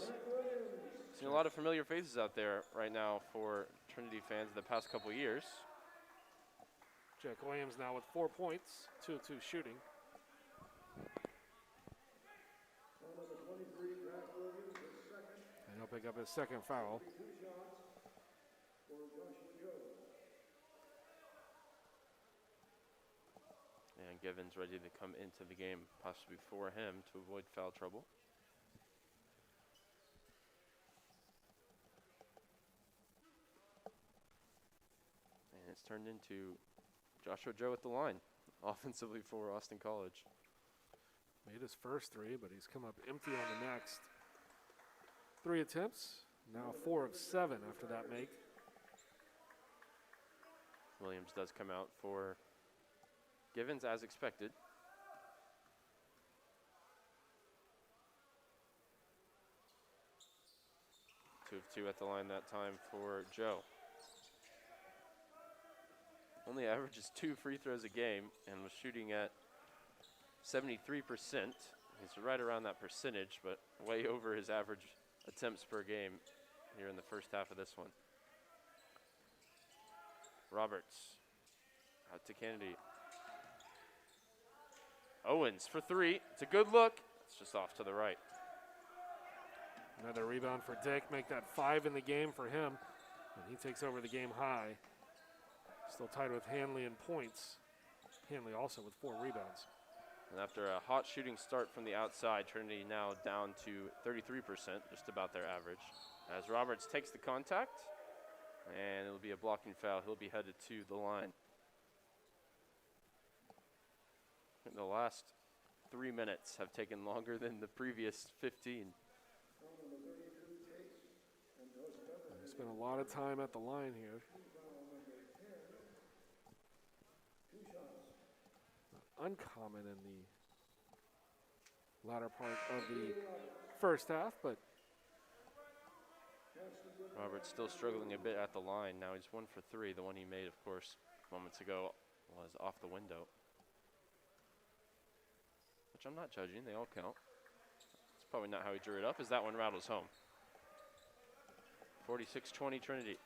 Seen a lot of familiar faces out there right now for Trinity fans the past couple years. Jack Williams now with 4 points, 2 of 2 shooting. And he'll pick up his second foul. And Givens ready to come into the game, possibly for him, to avoid foul trouble. And it's turned into Joshua Joe at the line, offensively for Austin College. Made his first three, but he's come up empty on the next. 3 attempts, now 4 of 7 after that make. Williams does come out for Givens as expected. Two of 2 at the line that time for Joe. Only averages 2 free throws a game and was shooting at 73%. He's right around that percentage, but way over his average attempts per game here in the first half of this one. Roberts out to Kennedy. Owens for 3. It's a good look. It's just off to the right. Another rebound for Dick, make that 5 in the game for him. And he takes over the game high. Still tied with Hanley in points. Hanley also with 4 rebounds. And after a hot shooting start from the outside, Trinity now down to 33%, just about their average. As Roberts takes the contact, and it'll be a blocking foul. He'll be headed to the line. And the last 3 minutes have taken longer than the previous 15. He spent a lot of time at the line here. Uncommon in the latter part of the first half, but Roberts still struggling a bit at the line. Now he's 1 for 3. The one he made, of course, moments ago was off the window, which I'm not judging. They all count. It's probably not how he drew it up, as that one rattles home. 46-20 Trinity.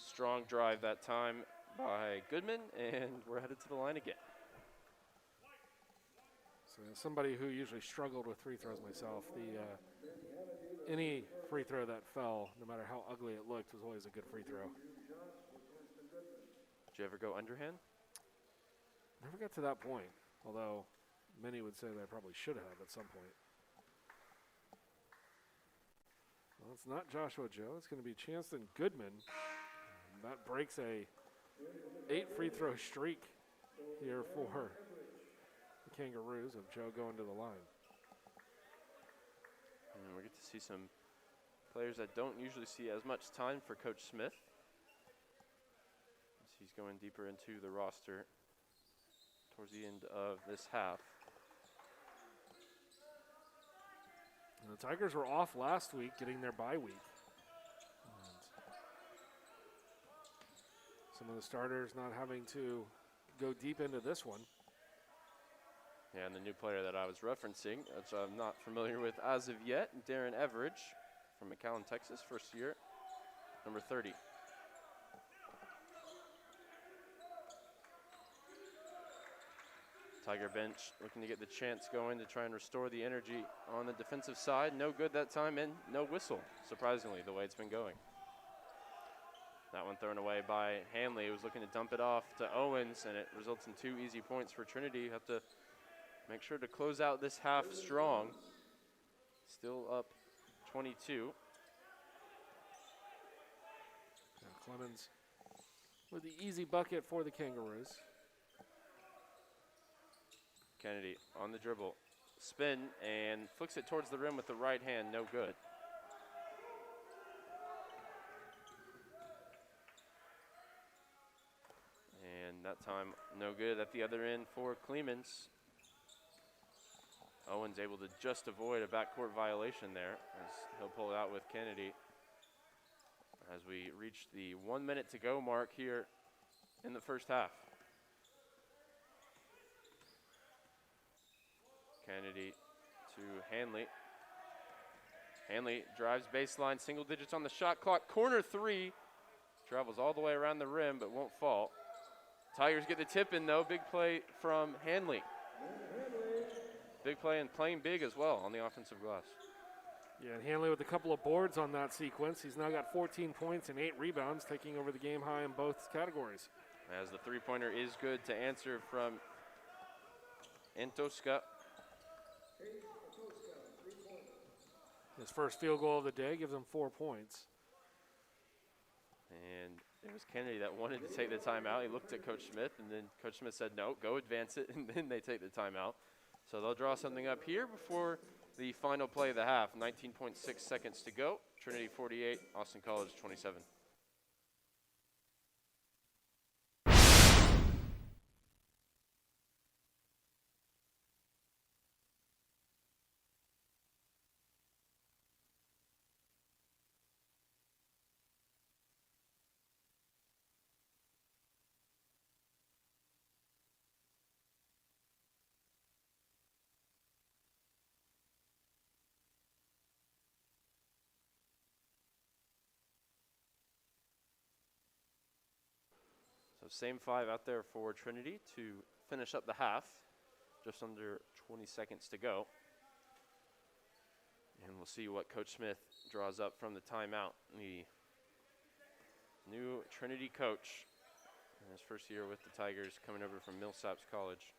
Strong drive that time by Goodman, and we're headed to the line again. so as somebody who usually struggled with free throws myself, any free throw that fell, no matter how ugly it looked, was always a good free throw. Did you ever go underhand? Never got to that point, although many would say that I probably should have at some point. Well, it's not Joshua Joe. It's going to be Chanston Goodman. And that breaks a 8 free throw streak here for the Kangaroos of Joe going to the line. And we get to see some players that don't usually see as much time for Coach Smith, as he's going deeper into the roster towards the end of this half. And the Tigers were off last week, getting their bye week. And some of the starters not having to go deep into this one. Yeah, and the new player that I was referencing, which I'm not familiar with as of yet, Darren Everidge from McAllen, Texas, first year, number 30. Tiger bench looking to get the chance going to try and restore the energy on the defensive side. No good that time, and no whistle, surprisingly, the way it's been going. That one thrown away by Hanley, who was looking to dump it off to Owens, and it results in 2 easy points for Trinity. You have to make sure to close out this half strong. Still up 22. Now Clemens with the easy bucket for the Kangaroos. Kennedy on the dribble, spin, and flicks it towards the rim with the right hand, no good. And that time, no good at the other end for Clemens. Owens able to just avoid a backcourt violation there, as he'll pull it out with Kennedy. As we reach the 1 minute to go mark here in the first half. Kennedy to Hanley. Hanley drives baseline, single digits on the shot clock. Corner 3, travels all the way around the rim but won't fall. Tigers get the tip in though, big play from Hanley. Big play and playing big as well on the offensive glass. Yeah, and Hanley with a couple of boards on that sequence. He's now got 14 points and 8 rebounds, taking over the game high in both categories. As the three-pointer is good to answer from Antoska. His first field goal of the day gives him 4 points. And it was Kennedy that wanted to take the timeout. He looked at Coach Smith, and then Coach Smith said, no, go advance it, and then they take the timeout. So they'll draw something up here before the final play of the half. 19.6 seconds to go. Trinity 48, Austin College 27. So same 5 out there for Trinity to finish up the half. Just under 20 seconds to go. And we'll see what Coach Smith draws up from the timeout. The new Trinity coach in his first year with the Tigers, coming over from Millsaps College.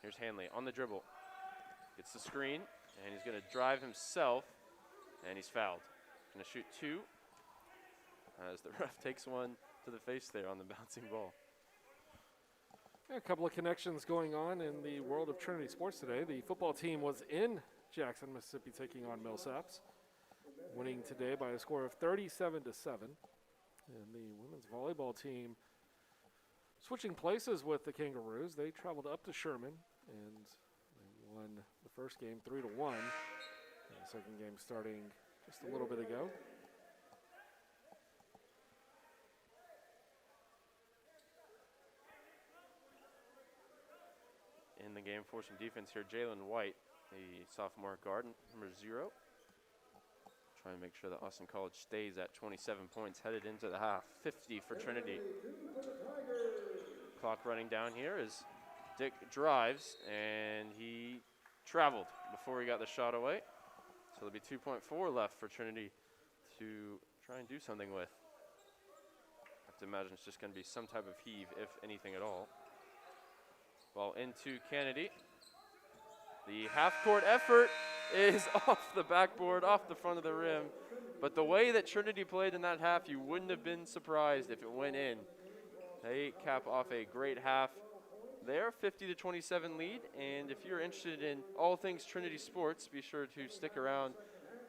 Here's Hanley on the dribble. Gets the screen, and he's going to drive himself, and he's fouled. Going to shoot 2 as the ref takes one to the face there on the bouncing ball. A couple of connections going on in the world of Trinity sports today. The football team was in Jackson, Mississippi, taking on Millsaps, winning today by a score of 37-7. And the women's volleyball team switching places with the Kangaroos. They traveled up to Sherman, and they won the first game 3-1. And the second game starting just a little bit ago. In the game for some defense here, Jalen White, the sophomore guard, number 0. Trying to make sure that Austin College stays at 27 points headed into the half. 50 for Trinity. Clock running down here as Dick drives, and he traveled before he got the shot away. So there'll be 2.4 left for Trinity to try and do something with. I have to imagine it's just going to be some type of heave, if anything at all. Ball into Kennedy. The half-court effort is off the backboard, off the front of the rim. But the way that Trinity played in that half, you wouldn't have been surprised if it went in. They cap off a great half. Their 50-27 lead, and if you're interested in all things Trinity sports, be sure to stick around.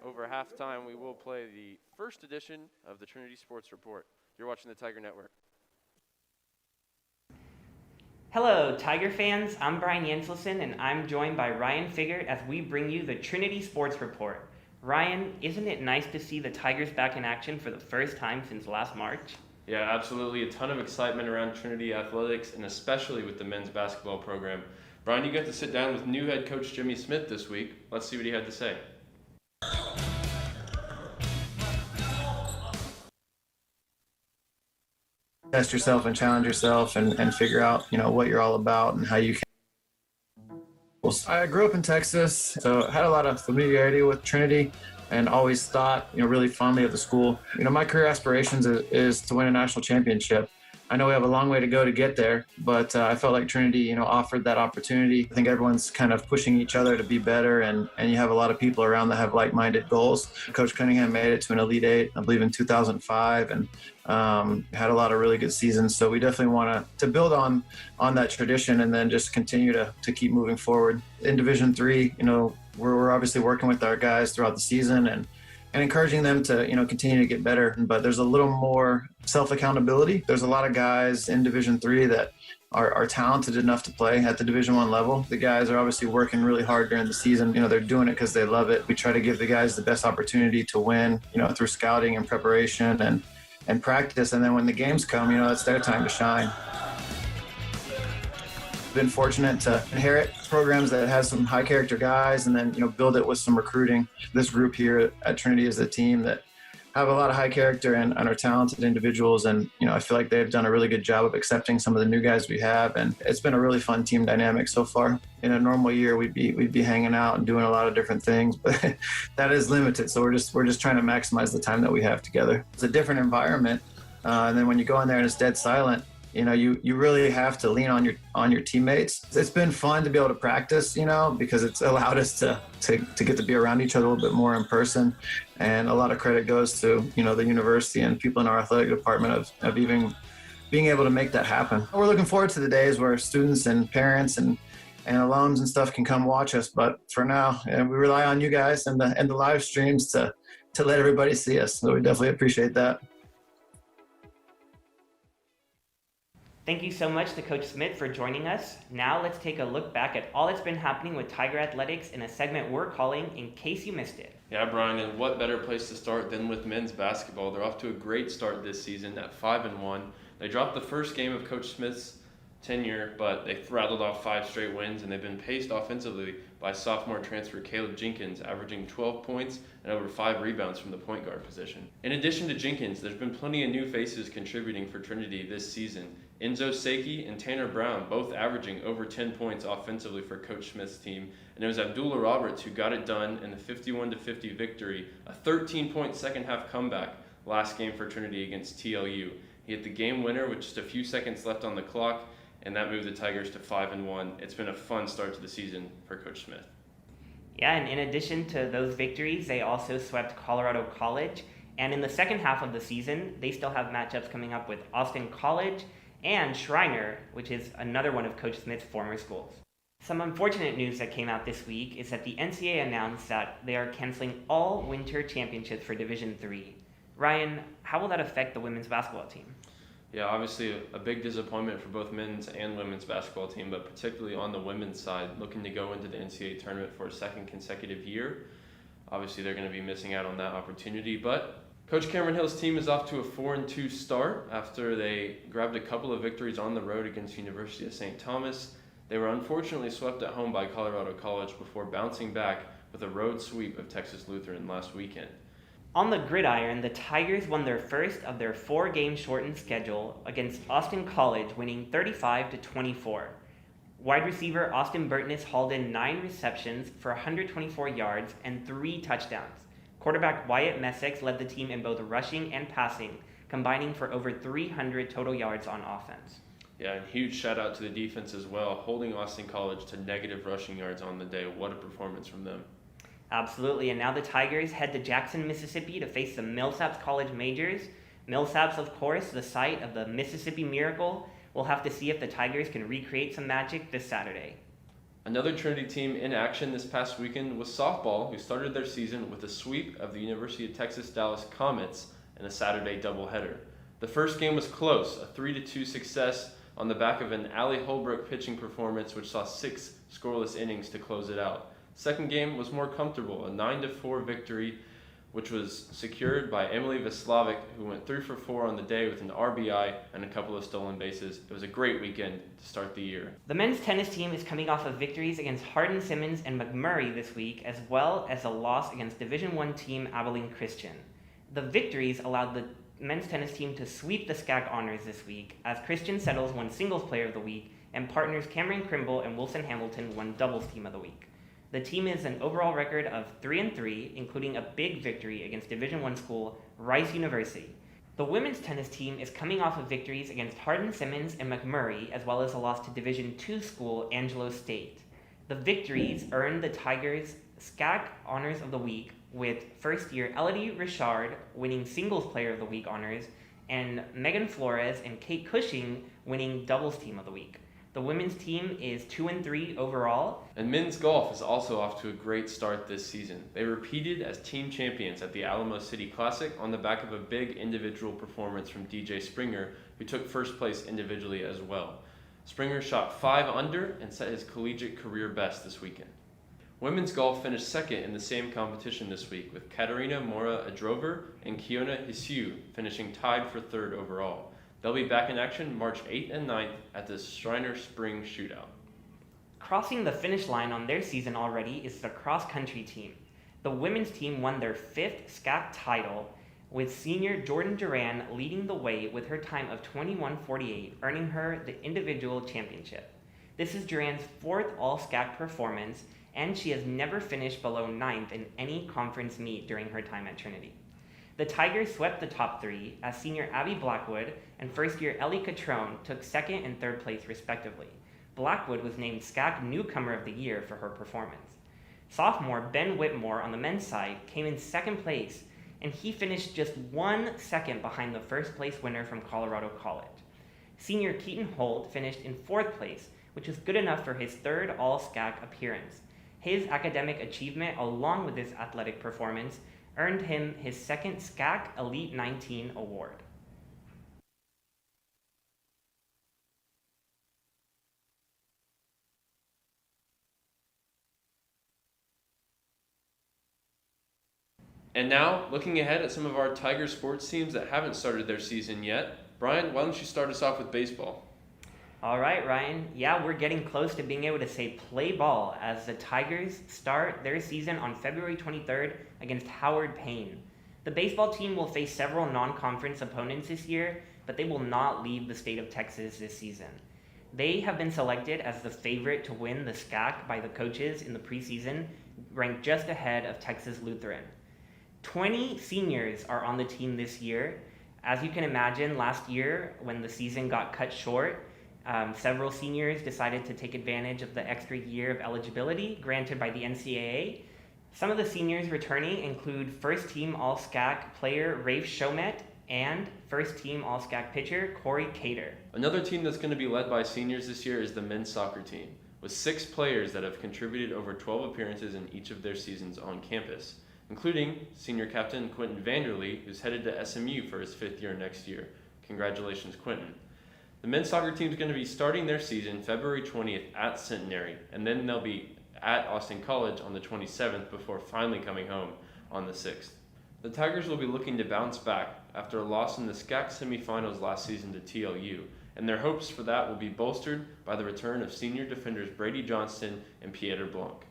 Over halftime, we will play the first edition of the Trinity Sports Report. You're watching the Tiger Network. Hello, Tiger fans. I'm Brian Jenselson, and I'm joined by Ryan Figert as we bring you the Trinity Sports Report. Ryan, isn't it nice to see the Tigers back in action for the first time since last March? Yeah, absolutely. A ton of excitement around Trinity athletics, and especially with the men's basketball program. Brian, you got to sit down with new head coach Jimmy Smith this week. Let's see what he had to say. Test yourself and challenge yourself and figure out, what you're all about and how you can. Well, I grew up in Texas, so had a lot of familiarity with Trinity and always thought, really fondly of the school. My career aspirations is to win a national championship. I know we have a long way to go to get there, but I felt like Trinity, offered that opportunity. I think everyone's kind of pushing each other to be better, and you have a lot of people around that have like-minded goals. Coach Cunningham made it to an Elite Eight, I believe, in 2005, and had a lot of really good seasons. So we definitely want to build on that tradition and then just continue to keep moving forward. In Division III, we're obviously working with our guys throughout the season and encouraging them to, continue to get better. But there's a little more self-accountability. There's a lot of guys in Division III that are talented enough to play at the Division I level. The guys are obviously working really hard during the season. They're doing it because they love it. We try to give the guys the best opportunity to win, through scouting and preparation and practice. And then when the games come, it's their time to shine. Been fortunate to inherit programs that has some high character guys and then build it with some recruiting. This group here at Trinity is a team that have a lot of high character and are talented individuals. And, I feel like they've done a really good job of accepting some of the new guys we have. And it's been a really fun team dynamic so far. In a normal year, we'd be hanging out and doing a lot of different things, but that is limited. So we're just trying to maximize the time that we have together. It's a different environment. And then when you go in there and it's dead silent, you really have to lean on your teammates. It's been fun to be able to practice, because it's allowed us to get to be around each other a little bit more in person. And a lot of credit goes to, the university and people in our athletic department of even being able to make that happen. We're looking forward to the days where students and parents and alums and stuff can come watch us. But for now, we rely on you guys and the live streams to let everybody see us. So we definitely appreciate that. Thank you so much to Coach Smith for joining us. Now let's take a look back at all that's been happening with Tiger Athletics in a segment we're calling In Case You Missed It. Yeah, Brian, and what better place to start than with men's basketball? They're off to a great start this season at 5-1. They dropped the first game of Coach Smith's tenure, but they rattled off 5 straight wins, and they've been paced offensively by sophomore transfer Caleb Jenkins, averaging 12 points and over 5 rebounds from the point guard position. In addition to Jenkins, there's been plenty of new faces contributing for Trinity this season. Enzo Seiki and Tanner Brown both averaging over 10 points offensively for Coach Smith's team, and it was Abdullah Roberts who got it done in the 51-50 victory, a 13-point second-half comeback last game for Trinity against TLU. He hit the game winner with just a few seconds left on the clock, and that moved the Tigers to 5-1. It's been a fun start to the season for Coach Smith. Yeah, and in addition to those victories, they also swept Colorado College. And in the second half of the season, they still have matchups coming up with Austin College and Schreiner, which is another one of Coach Smith's former schools. Some unfortunate news that came out this week is that the NCAA announced that they are canceling all winter championships for Division III. Ryan, how will that affect the women's basketball team? Yeah, obviously a big disappointment for both men's and women's basketball team, but particularly on the women's side, looking to go into the NCAA tournament for a second consecutive year. Obviously, they're going to be missing out on that opportunity, but Coach Cameron Hill's team is off to a 4-2 start after they grabbed a couple of victories on the road against University of St. Thomas. They were unfortunately swept at home by Colorado College before bouncing back with a road sweep of Texas Lutheran last weekend. On the gridiron, the Tigers won their first of their 4-game shortened schedule against Austin College, winning 35-24. Wide receiver Austin Burtness hauled in 9 receptions for 124 yards and 3 touchdowns. Quarterback Wyatt Messick led the team in both rushing and passing, combining for over 300 total yards on offense. Yeah, and huge shout out to the defense as well, holding Austin College to negative rushing yards on the day. What a performance from them. Absolutely, and now the Tigers head to Jackson, Mississippi to face the Millsaps College Majors. Millsaps, of course, the site of the Mississippi Miracle. We'll have to see if the Tigers can recreate some magic this Saturday. Another Trinity team in action this past weekend was softball, who started their season with a sweep of the University of Texas Dallas Comets in a Saturday doubleheader. The first game was close, a 3-2 success on the back of an Allie Holbrook pitching performance, which saw 6 scoreless innings to close it out. Second game was more comfortable, a 9-4 victory, which was secured by Emily Veslavic, who went 3 for 4 on the day with an RBI and a couple of stolen bases. It was a great weekend to start the year. The men's tennis team is coming off of victories against Hardin-Simmons and McMurray this week, as well as a loss against Division I team Abilene Christian. The victories allowed the men's tennis team to sweep the SCAC honors this week, as Christian Settles won Singles Player of the Week, and partners Cameron Crimble and Wilson Hamilton won Doubles Team of the Week. The team is an overall record of 3-3, including a big victory against Division I school Rice University. The women's tennis team is coming off of victories against Hardin-Simmons and McMurray, as well as a loss to Division II school Angelo State. The victories earned the Tigers SCAC Honors of the Week, with first-year Elodie Richard winning Singles Player of the Week honors, and Megan Flores and Kate Cushing winning Doubles Team of the Week. The women's team is 2-3 overall. And men's golf is also off to a great start this season. They repeated as team champions at the Alamo City Classic on the back of a big individual performance from DJ Springer, who took first place individually as well. Springer shot 5 under and set his collegiate career best this weekend. Women's golf finished second in the same competition this week, with Katarina Mora-Adrover and Kiona Hsiu finishing tied for third overall. They'll be back in action March 8th and 9th at the Shriner Spring Shootout. Crossing the finish line on their season already is the cross-country team. The women's team won their 5th SCAC title, with senior Jordan Duran leading the way with her time of 21:48, earning her the individual championship. This is Duran's fourth All-SCAC performance, and she has never finished below 9th in any conference meet during her time at Trinity. The Tigers swept the top three as senior Abby Blackwood and first-year Ellie Catrone took second and third place respectively. Blackwood was named SCAC Newcomer of the Year for her performance. Sophomore Ben Whitmore on the men's side came in second place, and he finished just 1 second behind the first place winner from Colorado College. Senior Keaton Holt finished in fourth place, which is good enough for his third All-SCAC appearance. His academic achievement, along with his athletic performance, earned him his second SCAC Elite 19 award. And now, looking ahead at some of our Tiger sports teams that haven't started their season yet. Brian, why don't you start us off with baseball? All right, Ryan. Yeah, we're getting close to being able to say play ball as the Tigers start their season on February 23rd against Howard Payne. The baseball team will face several non-conference opponents this year, but they will not leave the state of Texas this season. They have been selected as the favorite to win the SCAC by the coaches in the preseason, ranked just ahead of Texas Lutheran. 20 seniors are on the team this year. As you can imagine, last year when the season got cut short, several seniors decided to take advantage of the extra year of eligibility granted by the NCAA. Some of the seniors returning include first-team All-SCAC player Rafe Chomet and first-team All-SCAC pitcher Corey Cater. Another team that's going to be led by seniors this year is the men's soccer team, with 6 players that have contributed over 12 appearances in each of their seasons on campus, including senior captain Quentin Vanderlee, who's headed to SMU for his 5th year next year. Congratulations, Quentin. The men's soccer team is going to be starting their season February 20th at Centenary, and then they'll be at Austin College on the 27th before finally coming home on the 6th. The Tigers will be looking to bounce back after a loss in the SCAC semifinals last season to TLU, and their hopes for that will be bolstered by the return of senior defenders Brady Johnston and Pieter Blanc.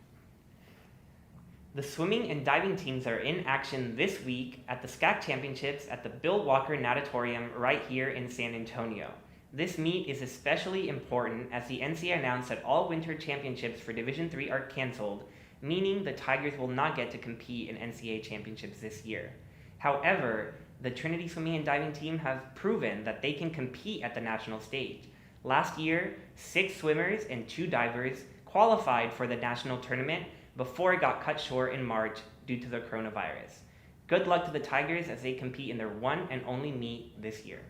The swimming and diving teams are in action this week at the SCAC Championships at the Bill Walker Natatorium right here in San Antonio. This meet is especially important as the NCAA announced that all winter championships for Division III are canceled, meaning the Tigers will not get to compete in NCAA championships this year. However, the Trinity swimming and diving team have proven that they can compete at the national stage. Last year, 6 swimmers and 2 divers qualified for the national tournament before it got cut short in March due to the coronavirus. Good luck to the Tigers as they compete in their one and only meet this year.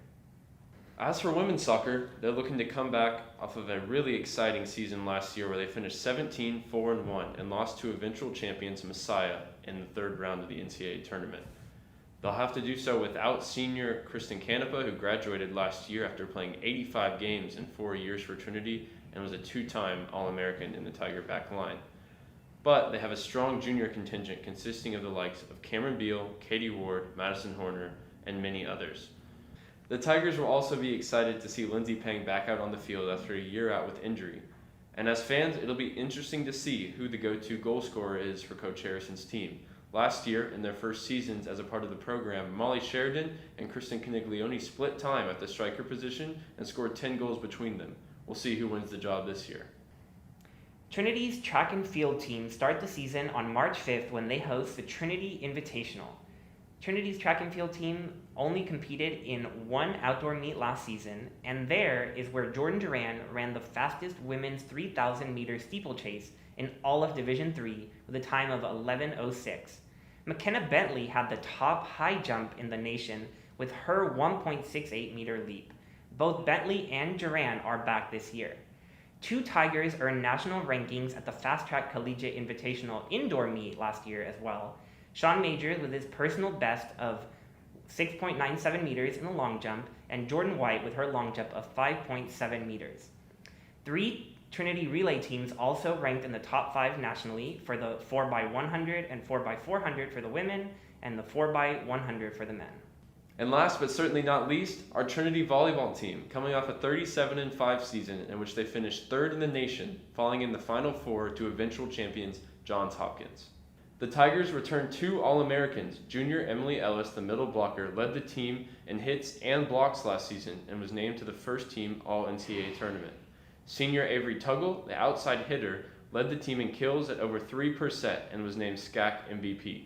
As for women's soccer, they're looking to come back off of a really exciting season last year where they finished 17-4-1 and lost to eventual champions Messiah in the 3rd round of the NCAA tournament. They'll have to do so without senior Kristen Canepa, who graduated last year after playing 85 games in 4 years for Trinity and was a 2-time All-American in the Tiger back line. But they have a strong junior contingent consisting of the likes of Cameron Beal, Katie Ward, Madison Horner, and many others. The Tigers will also be excited to see Lindsay Peng back out on the field after a year out with injury. And as fans, it'll be interesting to see who the go-to goal scorer is for Coach Harrison's team. Last year, in their first seasons as a part of the program, Molly Sheridan and Kristen Caniglione split time at the striker position and scored 10 goals between them. We'll see who wins the job this year. Trinity's track and field team start the season on March 5th when they host the Trinity Invitational. Trinity's track and field team only competed in 1 outdoor meet last season, and there is where Jordan Duran ran the fastest women's 3,000 meter steeplechase in all of Division III with a time of 11:06. McKenna Bentley had the top high jump in the nation with her 1.68 meter leap. Both Bentley and Duran are back this year. 2 Tigers earned national rankings at the Fast Track Collegiate Invitational indoor meet last year as well. Sean Majors with his personal best of 6.97 meters in the long jump, and Jordan White with her long jump of 5.7 meters. 3 Trinity relay teams also ranked in the top 5 nationally for the 4x100 and 4x400 for the women, and the 4x100 for the men. And last but certainly not least, our Trinity volleyball team, coming off a 37-5 season in which they finished 3rd in the nation, falling in the Final Four to eventual champions Johns Hopkins. The Tigers returned 2 All-Americans. Junior Emily Ellis, the middle blocker, led the team in hits and blocks last season and was named to the first team All-NCAA tournament. Senior Avery Tuggle, the outside hitter, led the team in kills at over 3 per set and was named SCAC MVP.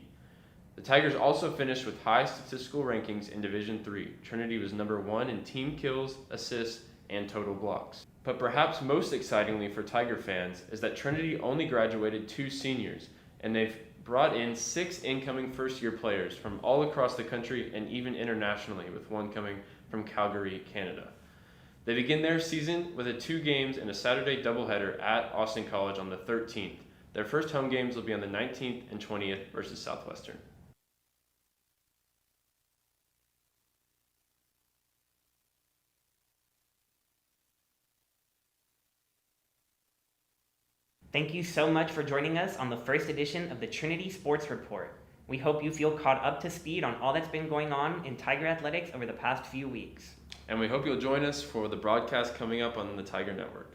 The Tigers also finished with high statistical rankings in Division III. Trinity was number 1 in team kills, assists, and total blocks. But perhaps most excitingly for Tiger fans is that Trinity only graduated 2 seniors, and they've brought in 6 incoming first-year players from all across the country and even internationally, with one coming from Calgary, Canada. They begin their season with a 2 games and a Saturday doubleheader at Austin College on the 13th. Their first home games will be on the 19th and 20th versus Southwestern. Thank you so much for joining us on the first edition of the Trinity Sports Report. We hope you feel caught up to speed on all that's been going on in Tiger athletics over the past few weeks. And we hope you'll join us for the broadcast coming up on the Tiger Network.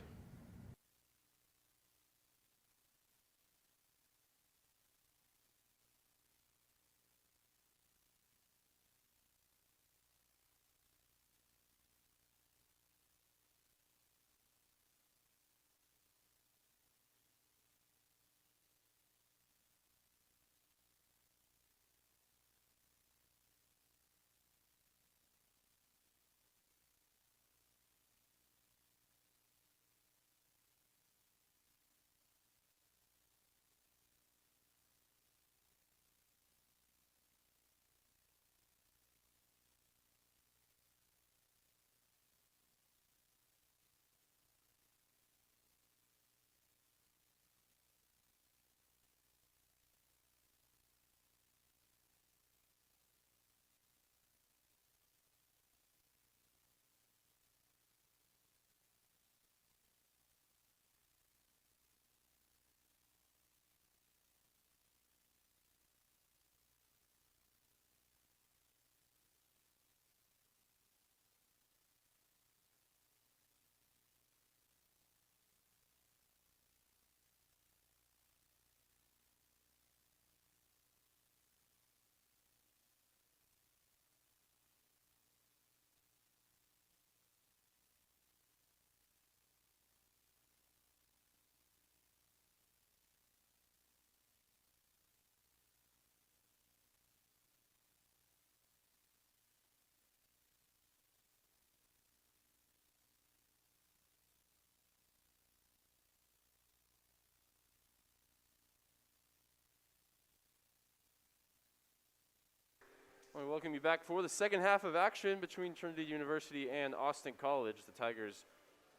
We welcome you back for the second half of action between Trinity University and Austin College. The Tigers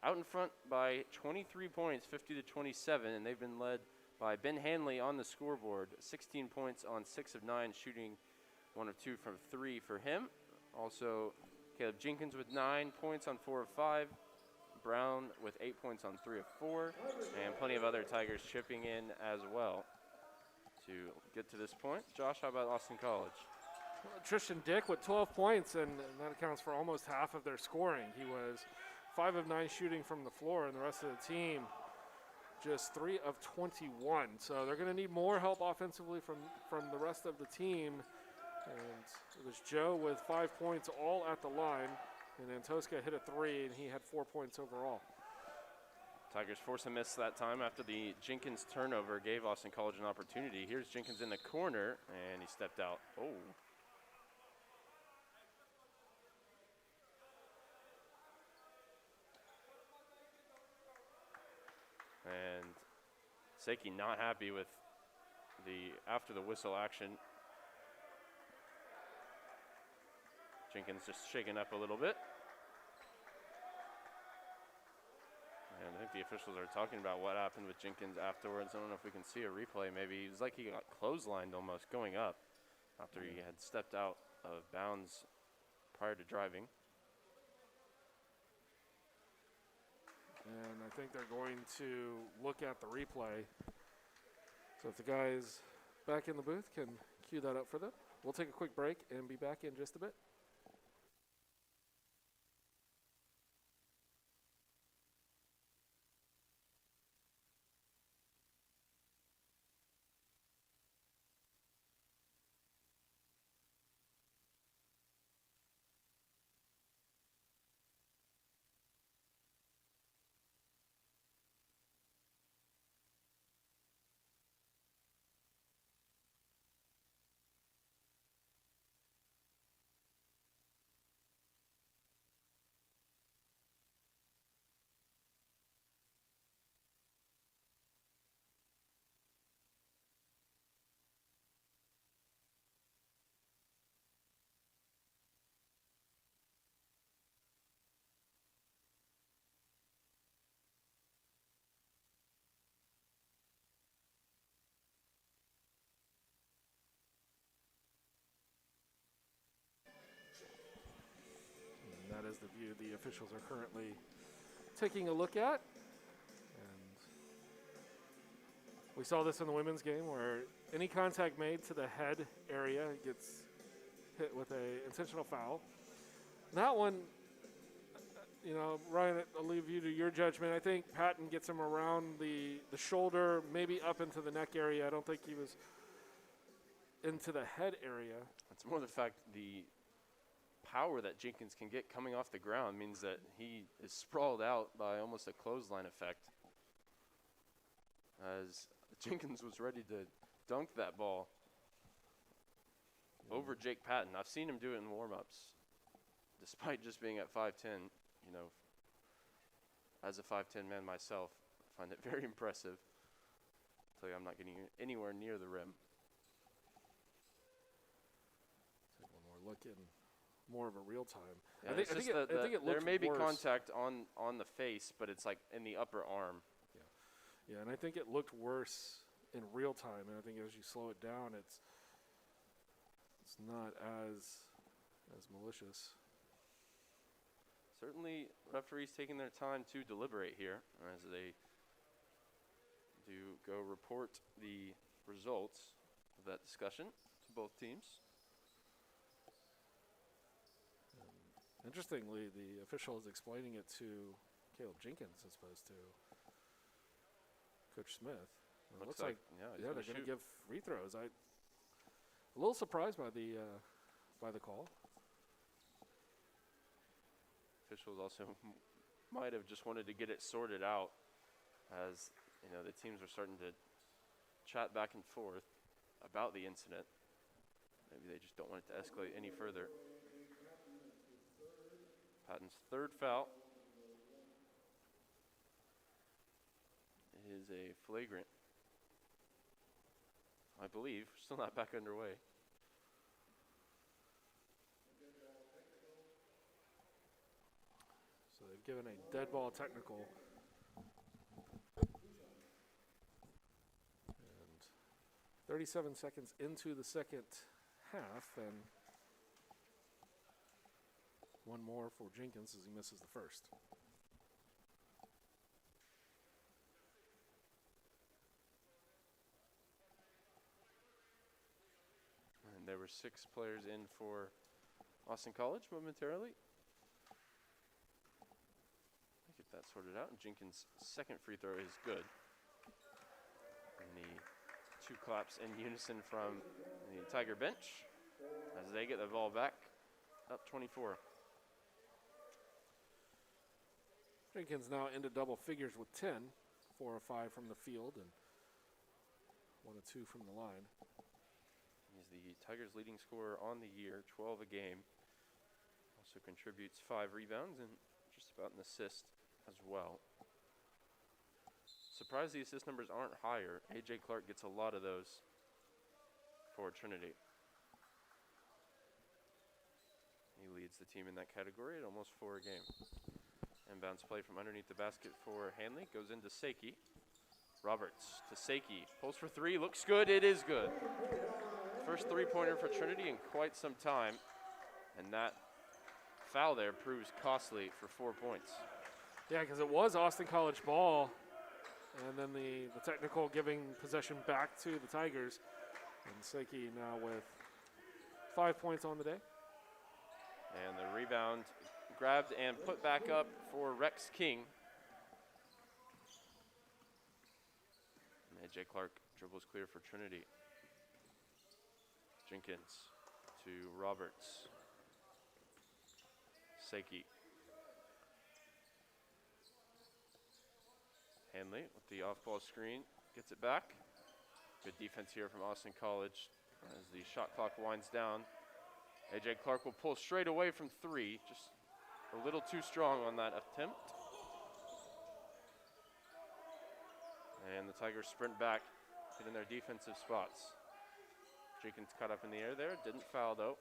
out in front by 23 points, 50-27, and they've been led by Ben Hanley on the scoreboard. 16 points on 6 of 9, shooting 1 of 2 from 3 for him. Also, Caleb Jenkins with 9 points on 4 of 5. Brown with 8 points on 3 of 4. And plenty of other Tigers chipping in as well to get to this point. Josh, how about Austin College? Tristan Dick with 12 points, and that accounts for almost half of their scoring. He was 5 of 9 shooting from the floor, and the rest of the team just 3 of 21. So they're going to need more help offensively from the rest of the team. And it was Joe with 5 points all at the line, and Antosca hit a 3, and he had 4 points overall. Tigers forced a miss that time after the Jenkins turnover gave Austin College an opportunity. Here's Jenkins in the corner, and he stepped out. Oh. And Seiki not happy with the after the whistle action. Jenkins just shaken up a little bit. And I think the officials are talking about what happened with Jenkins afterwards. I don't know if we can see a replay. Maybe it was like he got clotheslined almost going up after he had stepped out of bounds prior to driving. And I think they're going to look at the replay. So if the guys back in the booth can cue that up for them. We'll take a quick break and be back in just a bit. review the officials are currently taking a look at. And we saw this in the women's game where any contact made to the head area gets hit with an intentional foul. That one, Ryan, I'll leave you to your judgment. I think Patton gets him around the shoulder, maybe up into the neck area. I don't think he was into the head area. It's more the fact the power that Jenkins can get coming off the ground means that he is sprawled out by almost a clothesline effect. As Jenkins was ready to dunk that ball over Jake Patton. I've seen him do it in warm-ups, despite just being at 5'10", as a 5'10" man myself, I find it very impressive. I'll tell you, I'm not getting anywhere near the rim. Take one more look in more of a real time. Yeah, I think it there looks may be worse. contact on the face, but it's like in the upper arm. Yeah, and I think it looked worse in real time, and I think as you slow it down, it's not as malicious. Certainly, referees taking their time to deliberate here as they do go report the results of that discussion to both teams. Interestingly, the official is explaining it to Caleb Jenkins as opposed to Coach Smith. It looks like they're going to give free throws. I'm a little surprised by the call. Officials also might have just wanted to get it sorted out, as the teams are starting to chat back and forth about the incident. Maybe they just don't want it to escalate any further. Patton's third foul is a flagrant, I believe. Still not back underway. So they've given a dead ball technical. And 37 seconds into the second half, and one more for Jenkins as he misses the first. And there were 6 players in for Austin College momentarily. Get that sorted out. And Jenkins' second free throw is good. And the 2 claps in unison from the Tiger bench as they get the ball back, up 24. Jenkins now into double figures with 10, 4 of 5 from the field and 1 of 2 from the line. He's the Tigers' leading scorer on the year, 12 a game. Also contributes 5 rebounds and just about an assist as well. Surprised the assist numbers aren't higher. A.J. Clark gets a lot of those for Trinity. He leads the team in that category at almost 4 a game. Inbounds play from underneath the basket for Hanley. Goes into Seiki. Roberts to Seiki. Pulls for 3. Looks good. It is good. First three-pointer for Trinity in quite some time. And that foul there proves costly for 4 points. Yeah, because it was Austin College ball. And then the technical giving possession back to the Tigers. And Seiki now with 5 points on the day. And the rebound grabbed and put back up for Rex King. And A.J. Clark dribbles clear for Trinity. Jenkins to Roberts. Seiki. Hanley with the off-ball screen, gets it back. Good defense here from Austin College as the shot clock winds down. A.J. Clark will pull straight away from 3, just a little too strong on that attempt. And the Tigers sprint back, get in their defensive spots. Jenkins caught up in the air there, didn't foul though.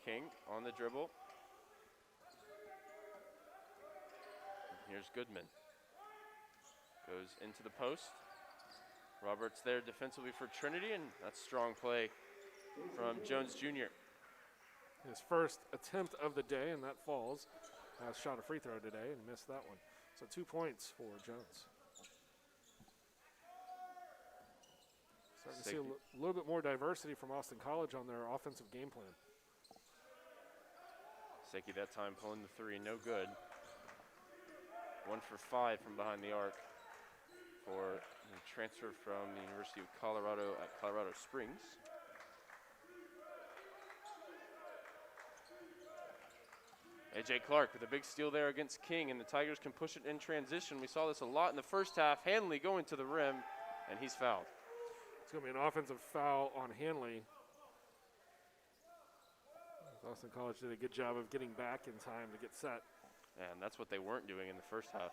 King on the dribble. And here's Goodman. Goes into the post. Roberts there defensively for Trinity, and that's strong play from Jones Jr. His first attempt of the day, and that falls. Has shot a free throw today and missed that one. So 2 points for Jones. Starting to see a little bit more diversity from Austin College on their offensive game plan. Seki that time pulling the three, no good. 1 for 5 from behind the arc for the transfer from the University of Colorado at Colorado Springs. A.J. Clark with a big steal there against King, and the Tigers can push it in transition. We saw this a lot in the first half. Hanley going to the rim, and he's fouled. It's going to be an offensive foul on Hanley. Austin College did a good job of getting back in time to get set. And that's what they weren't doing in the first half.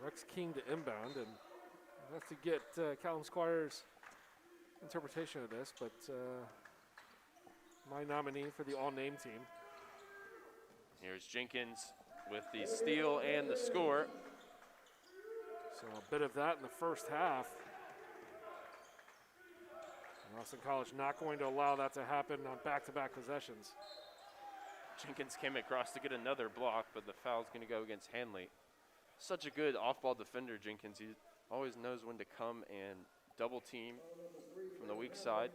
Rex King to inbound, and we'll have to get Callum Squire's interpretation of this, but my nominee for the all-name team. Here's Jenkins with the steal and the score. So a bit of that in the first half. And Austin College not going to allow that to happen on back-to-back possessions. Jenkins came across to get another block, but the foul's going to go against Hanley. Such a good off-ball defender, Jenkins. He always knows when to come and double team from the weak side.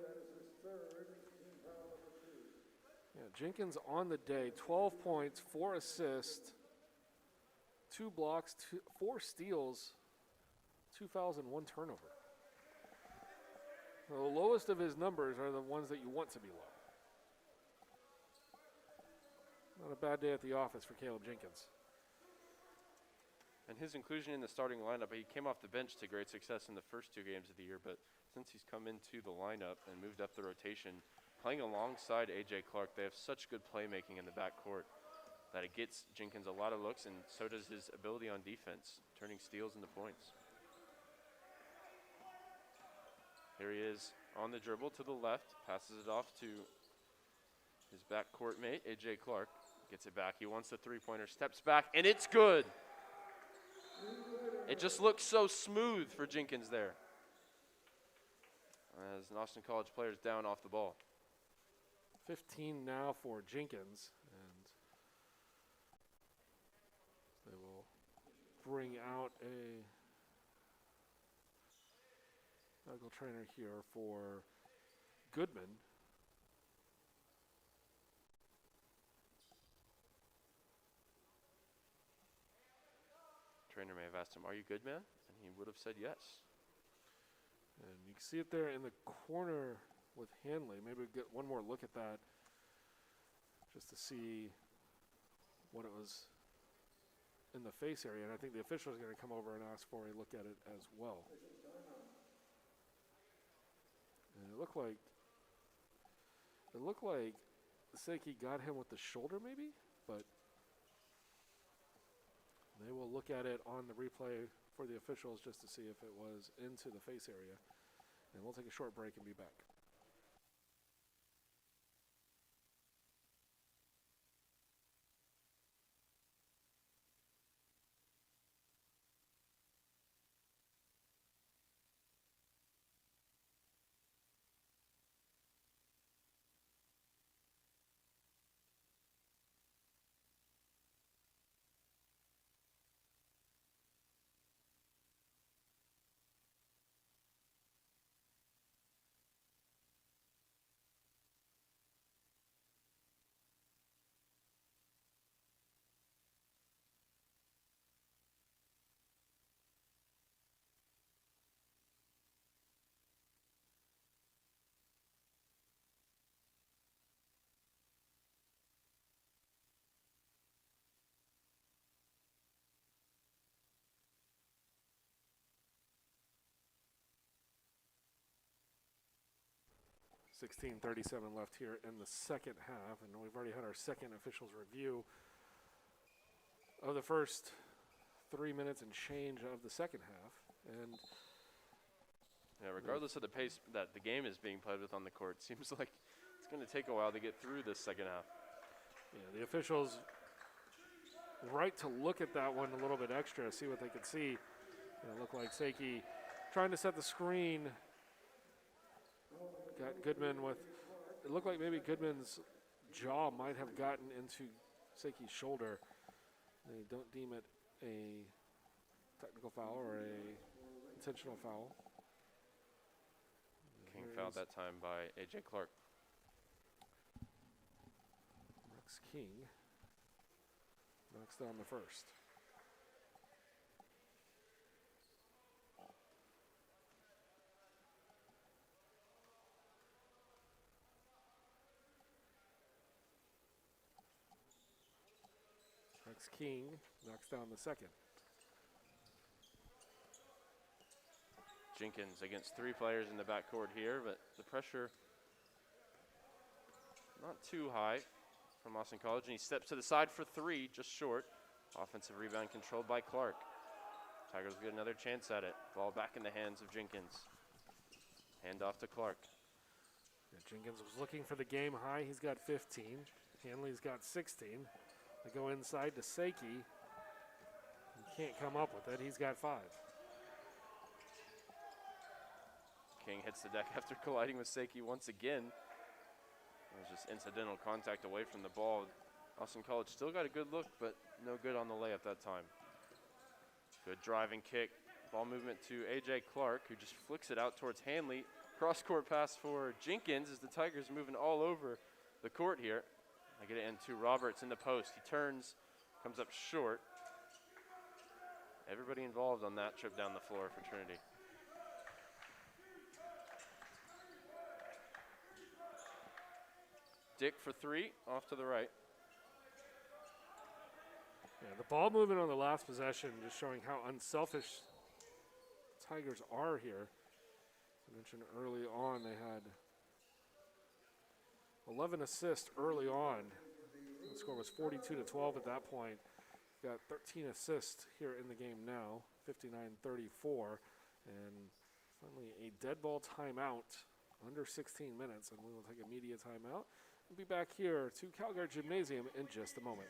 Yeah, Jenkins on the day, 12 points, 4 assists, 2 blocks, 4 steals, 2 fouls, and 1 turnover. The lowest of his numbers are the ones that you want to be low. Not a bad day at the office for Caleb Jenkins. And his inclusion in the starting lineup, he came off the bench to great success in the first 2 games of the year, but since he's come into the lineup and moved up the rotation, playing alongside A.J. Clark, they have such good playmaking in the backcourt that it gets Jenkins a lot of looks, and so does his ability on defense, turning steals into points. Here he is on the dribble to the left, passes it off to his backcourt mate, A.J. Clark. Gets it back. He wants the three-pointer, steps back, and it's good. It just looks so smooth for Jenkins there. As an Austin College player is down off the ball. 15 now for Jenkins, and they will bring out a medical trainer here for Goodman. Trainer may have asked him, "Are you good, man?" And he would have said yes. And you can see it there in the corner with Hanley. Maybe we'll get one more look at that just to see what it was in the face area. And I think the official is going to come over and ask for a look at it as well. And it looked like Seki got him with the shoulder maybe, but they will look at it on the replay for the officials just to see if it was into the face area. And we'll take a short break and be back. .37 left here in the second half, and we've already had our second officials review of the first 3 minutes and change of the second half. And yeah, regardless of the pace that the game is being played with on the court, seems like it's going to take a while to get through this second half. yeah, the officials right to look at that one a little bit extra, see what they could see. It looked like Seki trying to set the screen. Got Goodman with, it looked like maybe Goodman's jaw might have gotten into Seki's shoulder. They don't deem it a technical foul or a intentional foul. King fouled that time by A.J. Clark. Rex King knocks down the first. Rex King knocks down the second. Jenkins against 3 players in the backcourt here, but the pressure not too high from Austin College, and he steps to the side for 3, just short. Offensive rebound controlled by Clark. Tigers will get another chance at it. Ball back in the hands of Jenkins. Hand off to Clark. Yeah, Jenkins was looking for the game high. He's got 15. Hanley's got 16. They go inside to Seiki. He can't come up with it. He's got 5. King hits the deck after colliding with Seiki once again. It was just incidental contact away from the ball. Austin College still got a good look, but no good on the layup that time. Good driving kick. Ball movement to A.J. Clark, who just flicks it out towards Hanley. Cross-court pass for Jenkins as the Tigers moving all over the court here. I get it into Roberts in the post. He turns, comes up short. Everybody involved on that trip down the floor for Trinity. Dick for 3, off to the right. Yeah, the ball movement on the last possession just showing how unselfish Tigers are here. As I mentioned early on, they had 11 assists early on. The score was 42-12 at that point. Got 13 assists here in the game now, 59-34. And finally a dead ball timeout under 16 minutes, and we will take a media timeout. We'll be back here to Calgary Gymnasium in just a moment.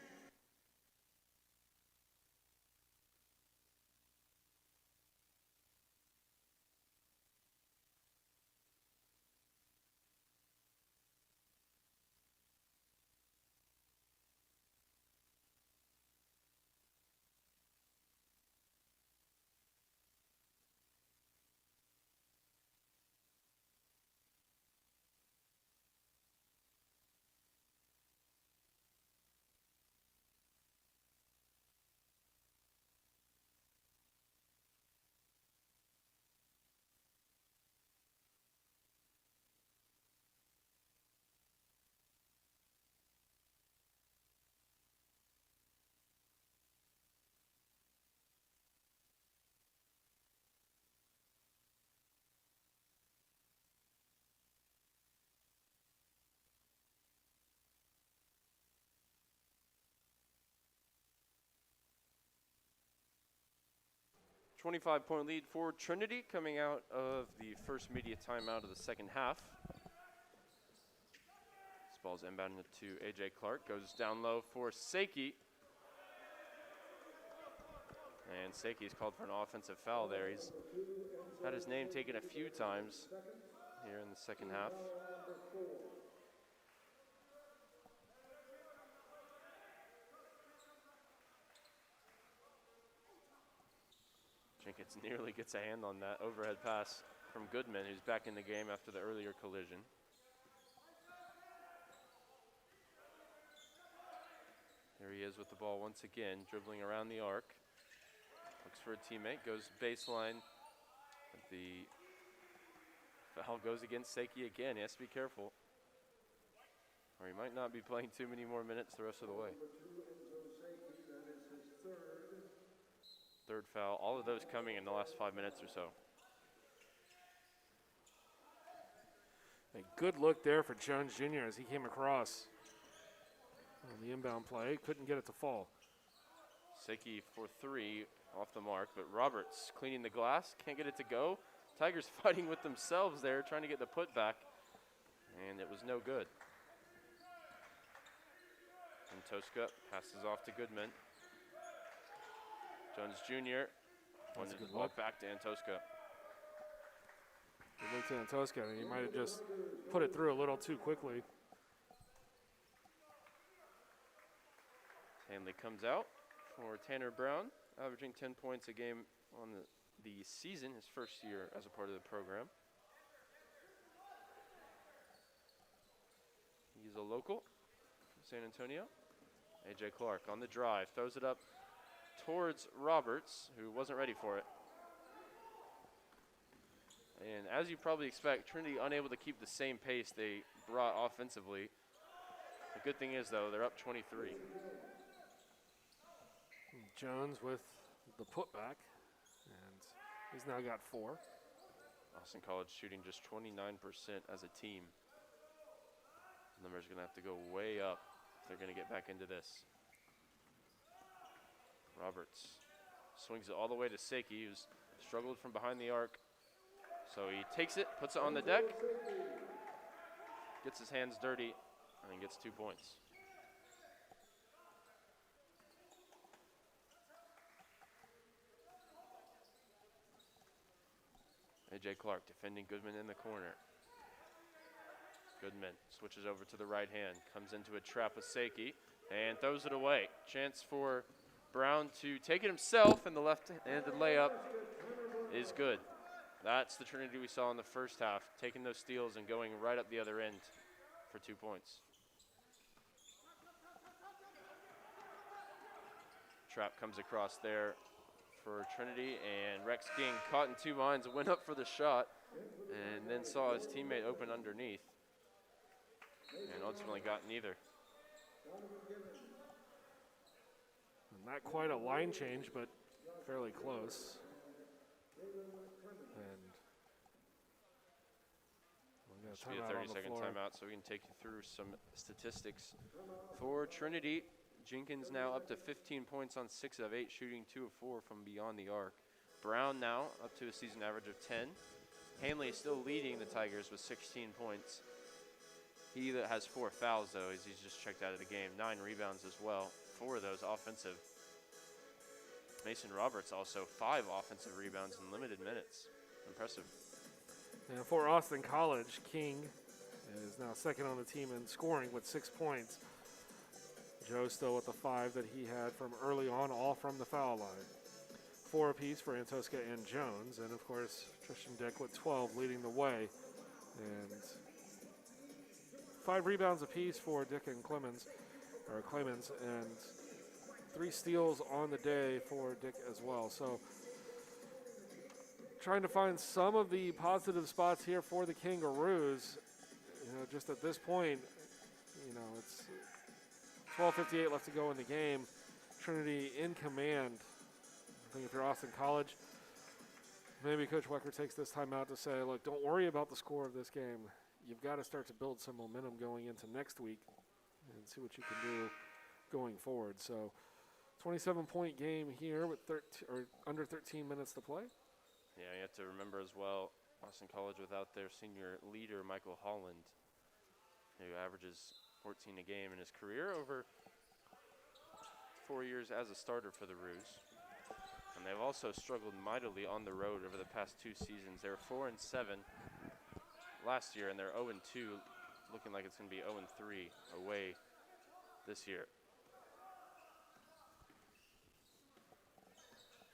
A 25-point lead for Trinity coming out of the first media timeout of the second half. This ball's inbounded to A.J. Clark. Goes down low for Seiki. And Seiki's called for an offensive foul there. He's had his name taken a few times here in the second half. Jenkins nearly gets a hand on that overhead pass from Goodman, who's back in the game after the earlier collision. Here he is with the ball once again, dribbling around the arc. Looks for a teammate, goes baseline. The foul goes against Seiki again. He has to be careful, or he might not be playing too many more minutes the rest of the way. Third foul, all of those coming in the last 5 minutes or so. A good look there for Jones Jr. as he came across on the inbound play. Couldn't get it to fall. Seiki for 3 off the mark, but Roberts cleaning the glass, can't get it to go. Tigers fighting with themselves there, trying to get the putback, and it was no good. And Tosca passes off to Goodman. Jones Jr. wanted to walk back to Antosca. He looked at Tosca, and he might have just put it through a little too quickly. Hanley comes out for Tanner Brown, averaging 10 points a game on the season, his first year as a part of the program. He's a local from San Antonio. A.J. Clark on the drive, throws it up towards Roberts, who wasn't ready for it. And as you probably expect, Trinity unable to keep the same pace they brought offensively. The good thing is, though, they're up 23. Jones with the putback, and he's now got 4. Austin College shooting just 29% as a team. Numbers are going to have to go way up if they're going to get back into this. Roberts swings it all the way to Seiki, who's struggled from behind the arc. So he takes it, puts it on the deck, gets his hands dirty, and gets 2 points. A.J. Clark defending Goodman in the corner. Goodman switches over to the right hand, comes into a trap with Seiki, and throws it away. Chance for Brown to take it himself, and the left-handed layup is good. That's the Trinity we saw in the first half, taking those steals and going right up the other end for 2 points. Trap comes across there for Trinity, and Rex King caught in 2 minds, went up for the shot, and then saw his teammate open underneath, and ultimately got neither. Not quite a line change, but fairly close. And we got a Should be a timeout on the 30-second floor. timeout, so we can take you through some statistics. For Trinity, Jenkins now up to 15 points on 6 of 8, shooting 2 of 4 from beyond the arc. Brown now up to a season average of 10. Hanley still leading the Tigers with 16 points. He has 4 fouls, though, as he's just checked out of the game. 9 rebounds as well, 4 of those offensive. Mason Roberts also 5 offensive rebounds in limited minutes. Impressive. And for Austin College, King is now second on the team in scoring with 6 points. Joe still with the 5 that he had from early on, all from the foul line. 4 apiece for Antosca and Jones, and of course Tristan Dick with 12 leading the way. And 5 rebounds apiece for Dick and Clemens, and 3 steals on the day for Dick as well. So trying to find some of the positive spots here for the Kangaroos. Just at this point, it's 12:58 left to go in the game. Trinity in command. I think if you're Austin College, maybe Coach Wecker takes this time out to say, look, don't worry about the score of this game. You've got to start to build some momentum going into next week and see what you can do going forward. So 27-point game here with under 13 minutes to play. Yeah, you have to remember as well, Austin College without their senior leader, Michael Holland, who averages 14 a game in his career over 4 years as a starter for the Roos. And they've also struggled mightily on the road over the past 2 seasons. They were 4-7 last year, and they're 0-2, looking like it's going to be 0-3 away this year.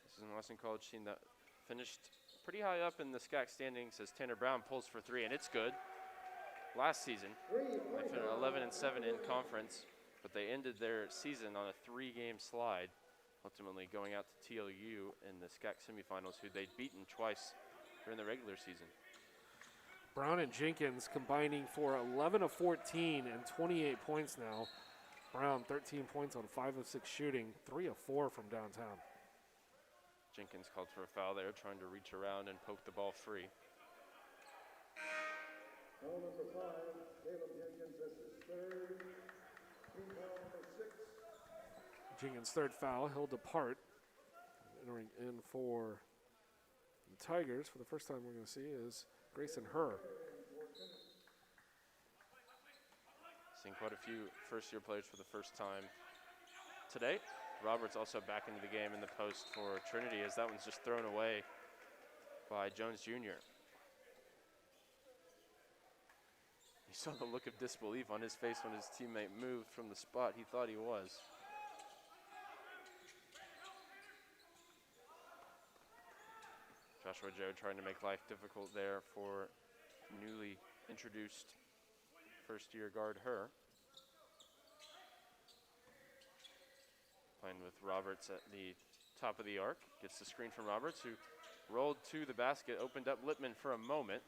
This is an Austin College team that finished pretty high up in the SCAC standings as Tanner Brown pulls for 3, and it's good. Last season, they finished 11-7 in conference, but they ended their season on a 3-game slide, ultimately going out to TLU in the SCAC semifinals, who they'd beaten twice during the regular season. Brown and Jenkins combining for 11 of 14 and 28 points now. Brown 13 points on 5 of 6 shooting, 3 of 4 from downtown. Jenkins called for a foul there, trying to reach around and poke the ball free. Foul number 5, Caleb Jenkins, that's his 3rd. Team foul number 6. Jenkins' 3rd foul. He'll depart. Entering in for the Tigers for the first time we're going to see is Grayson Herr. Seeing quite a few first-year players for the first time today. Roberts also back into the game in the post for Trinity, as that one's just thrown away by Jones Jr. You saw the look of disbelief on his face when his teammate moved from the spot he thought he was. Joshua Joe trying to make life difficult there for newly introduced first-year guard Her. Playing with Roberts at the top of the arc. Gets the screen from Roberts, who rolled to the basket, opened up Lippman for a moment.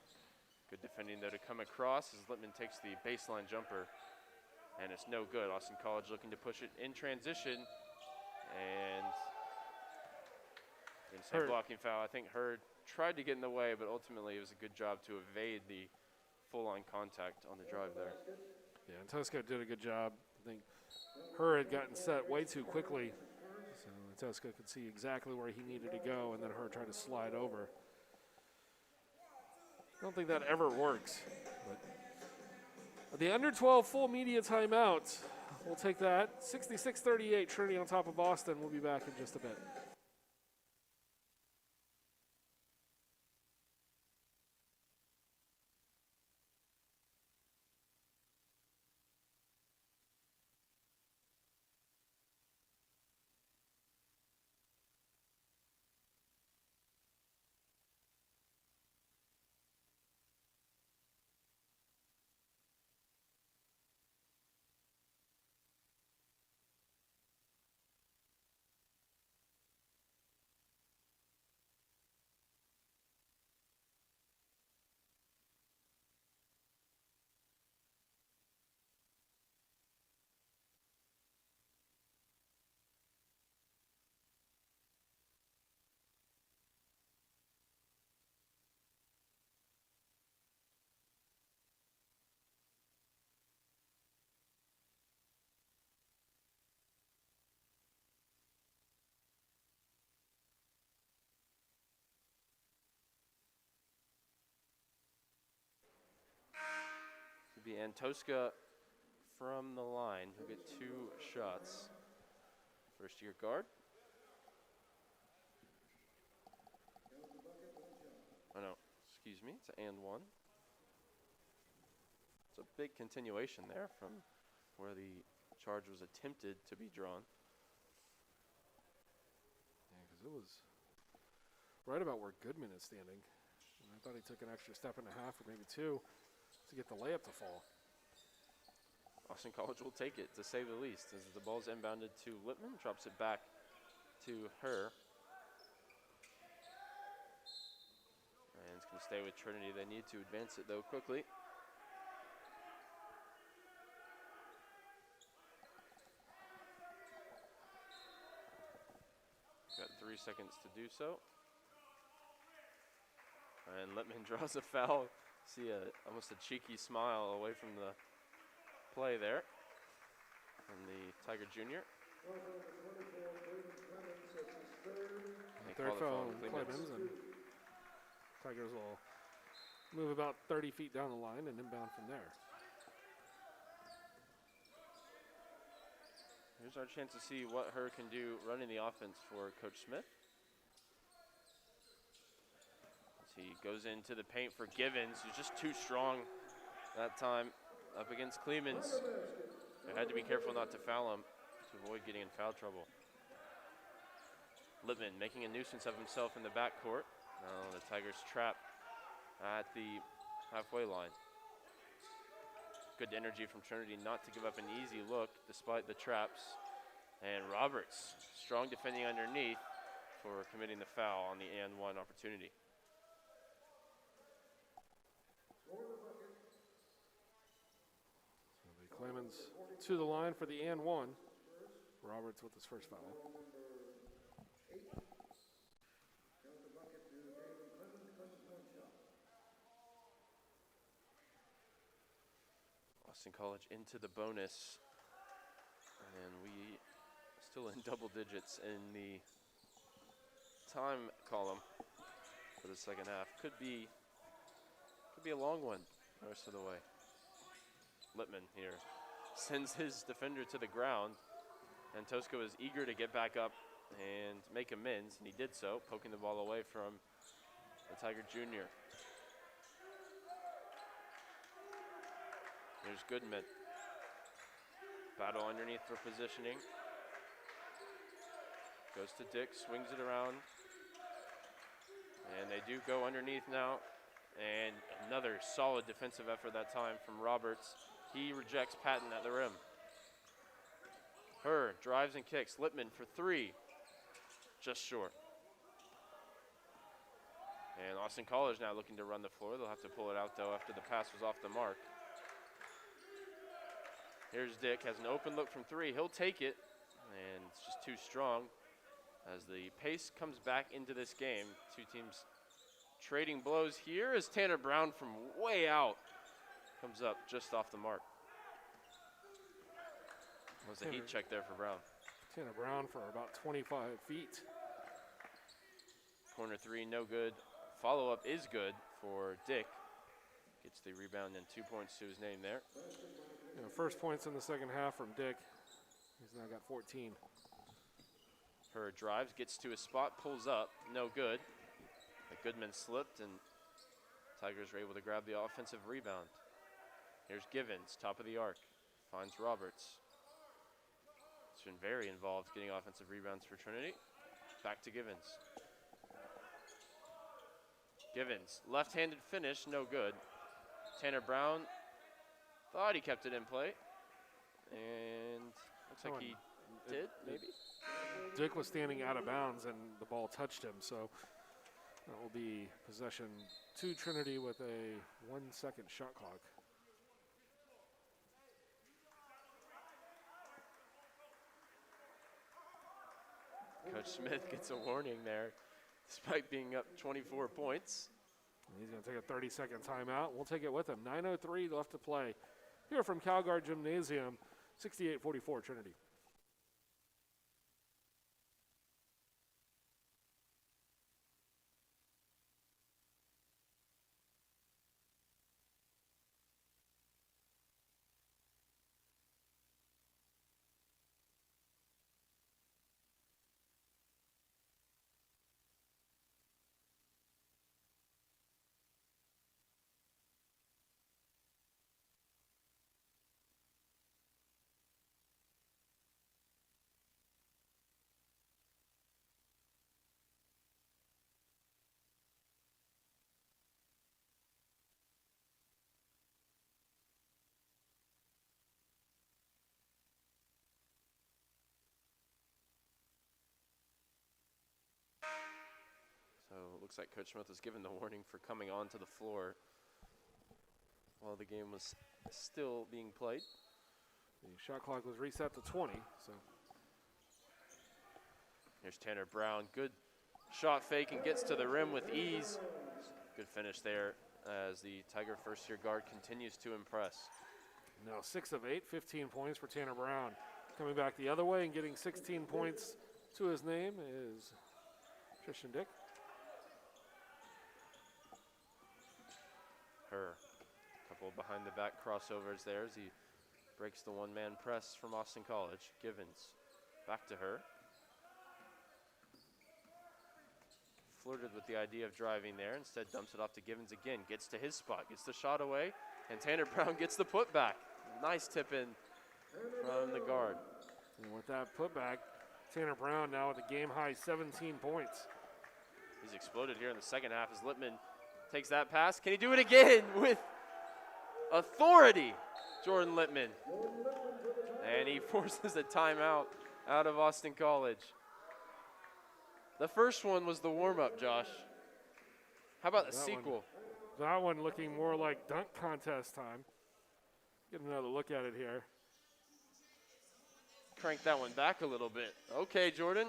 Good defending, though, to come across as Lippman takes the baseline jumper, and it's no good. Austin College looking to push it in transition, and inside blocking foul. I think Hurd tried to get in the way, but ultimately it was a good job to evade the full-on contact on the drive there. Yeah, and Tosca did a good job. I think Her had gotten set way too quickly, so Tosca could see exactly where he needed to go, and then Her tried to slide over. I don't think that ever works. But the under-12 full media timeout, we'll take that. 66-38, Trinity on top of Boston. We'll be back in just a bit. Be Antosca from the line. He'll get 2 shots. First year guard. Oh no, excuse me, it's an and one. It's a big continuation there from where the charge was attempted to be drawn. Yeah, because it was right about where Goodman is standing. And I thought he took an extra step and a half or maybe 2 to get the layup to fall. Austin College will take it, to say the least, as the ball's inbounded to Lippman, drops it back to Her. And it's going to stay with Trinity. They need to advance it, though, quickly. Got 3 seconds to do so. And Lippman draws a foul. See almost a cheeky smile away from the play there from the Tiger Junior. Third foul on Clemens, and Tigers will move about 30 feet down the line and inbound from there. Here's our chance to see what Her can do running the offense for Coach Smith. He goes into the paint for Givens, who's just too strong that time up against Clemens. They had to be careful not to foul him to avoid getting in foul trouble. Lippman making a nuisance of himself in the backcourt. Now the Tigers trap at the halfway line. Good energy from Trinity not to give up an easy look despite the traps. And Roberts, strong defending underneath for committing the foul on the and one opportunity. Clemens to the line for the and one. Roberts with his first foul. Austin College into the bonus, and we still in double digits in the time column for the second half. Could be a long one the rest of the way. Lippman here sends his defender to the ground, and Tosca was eager to get back up and make amends, and he did so, poking the ball away from the Tiger Junior. There's Goodman. Battle underneath for positioning. Goes to Dick, swings it around. And they do go underneath now. And another solid defensive effort that time from Roberts. He rejects Patton at the rim. Her drives and kicks. Lippman for three. Just short. And Austin College now looking to run the floor. They'll have to pull it out, though, after the pass was off the mark. Here's Dick, has an open look from three. He'll take it, and it's just too strong. As the pace comes back into this game, two teams trading blows here as Tanner Brown from way out comes up just off the mark. Was a heat check there for Brown. Tanner Brown for about 25 feet. Corner three, no good. Follow-up is good for Dick. Gets the rebound and 2 points to his name there. First points in the second half from Dick. He's now got 14. Her drives, gets to a spot, pulls up, no good. But Goodman slipped, and Tigers were able to grab the offensive rebound. Here's Givens, top of the arc, finds Roberts. He's been very involved getting offensive rebounds for Trinity. Back to Givens. Givens, left-handed finish, no good. Tanner Brown thought he kept it in play, and looks like he did, maybe? Dick was standing out of bounds, and the ball touched him, so that will be possession to Trinity with a 1 second shot clock. Coach Smith gets a warning there, despite being up 24 points. He's going to take a 30-second timeout. We'll take it with him. 9:03 left to play. Here from Calgard Gymnasium, 68-44 Trinity. So it looks like Coach Smith was given the warning for coming onto the floor while the game was still being played. The shot clock was reset to 20. So here's Tanner Brown. Good shot fake and gets to the rim with ease. Good finish there as the Tiger first-year guard continues to impress. now 6 of 8, 15 points for Tanner Brown. Coming back the other way and getting 16 points to his name is Tristan Dick. Her. Couple behind the back crossovers there as he breaks the one-man press from Austin College. Givens back to her. Flirted with the idea of driving there, instead dumps it off to Givens again. Gets to his spot, gets the shot away, and Tanner Brown gets the putback. Nice tip in from the guard. And with that putback, Tanner Brown now with a game-high 17 points. He's exploded here in the second half as Lippman takes that pass. Can he do it again with authority? Jordan Lippman. And he forces a timeout out of Austin College. The first one was the warm-up, Josh. How about the sequel? That one looking more like dunk contest time. Get another look at it here. Crank that one back a little bit. Okay, Jordan.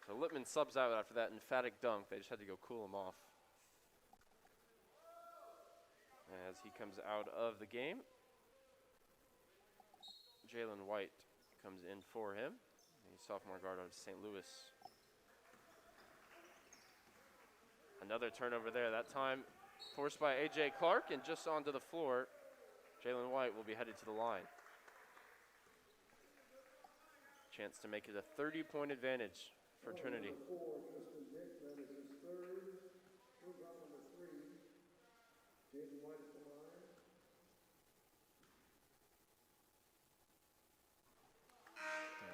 So Lippman subs out after that emphatic dunk. They just had to go cool him off. As he comes out of the game, Jalen White comes in for him. He's sophomore guard out of St. Louis. Another turnover there, that time forced by A.J. Clark, and just onto the floor, Jalen White will be headed to the line. Chance to make it a 30-point advantage for Trinity.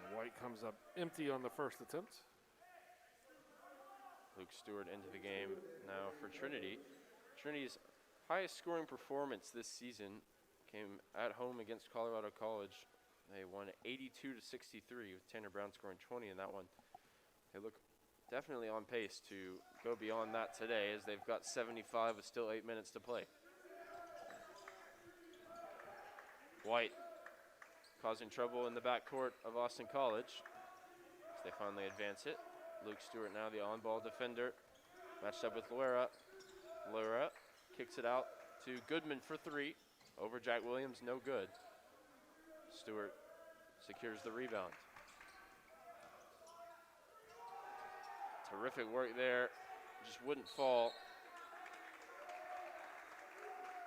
And White comes up empty on the first attempt. Luke Stewart into the game now for Trinity. Trinity's highest scoring performance this season came at home against Colorado College. They won 82-63 with Tanner Brown scoring 20 in that one. They look definitely on pace to go beyond that today, as they've got 75 with still 8 minutes to play. White causing trouble in the backcourt of Austin College as they finally advance it. Luke Stewart now the on-ball defender, matched up with Loera. Loera kicks it out to Goodman for three. Over Jack Williams, no good. Stewart secures the rebound. Terrific work there, just wouldn't fall.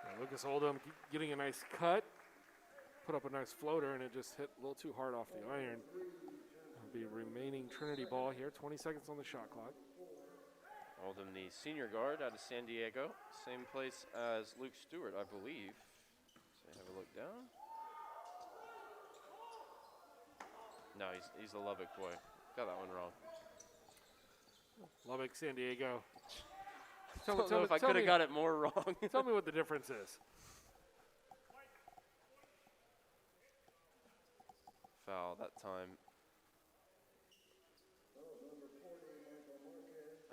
And Lucas Oldham getting a nice cut, put up a nice floater, and it just hit a little too hard off the iron. It'll be remaining Trinity ball here, 20 seconds on the shot clock. Oldham, the senior guard out of San Diego, same place as Luke Stewart, I believe. So have a look down. No, he's a Lubbock boy. Got that one wrong. Lubbock, San Diego. I don't know if I could have got it more wrong. Tell me what the difference is. Foul that time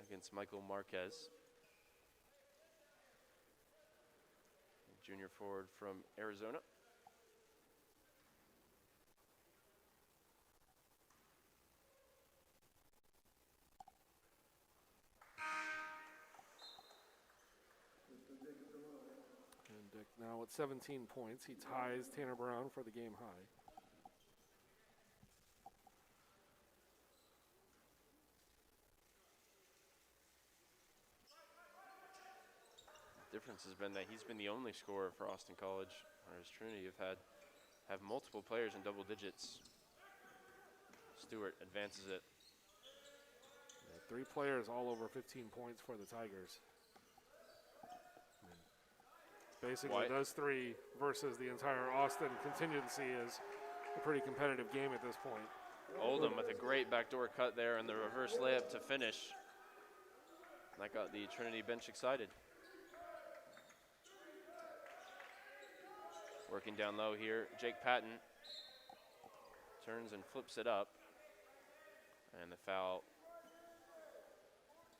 against Michael Marquez. Junior forward from Arizona. And Dick now with 17 points. He ties Tanner Brown for the game high. Difference has been that he's been the only scorer for Austin College, whereas Trinity have multiple players in double digits. Stewart advances it. Yeah, 3 players all over 15 points for the Tigers. Basically, White. those 3 versus the entire Austin contingency is a pretty competitive game at this point. Oldham with a great backdoor cut there and the reverse layup to finish. That got the Trinity bench excited. Working down low here, Jake Patton turns and flips it up. And the foul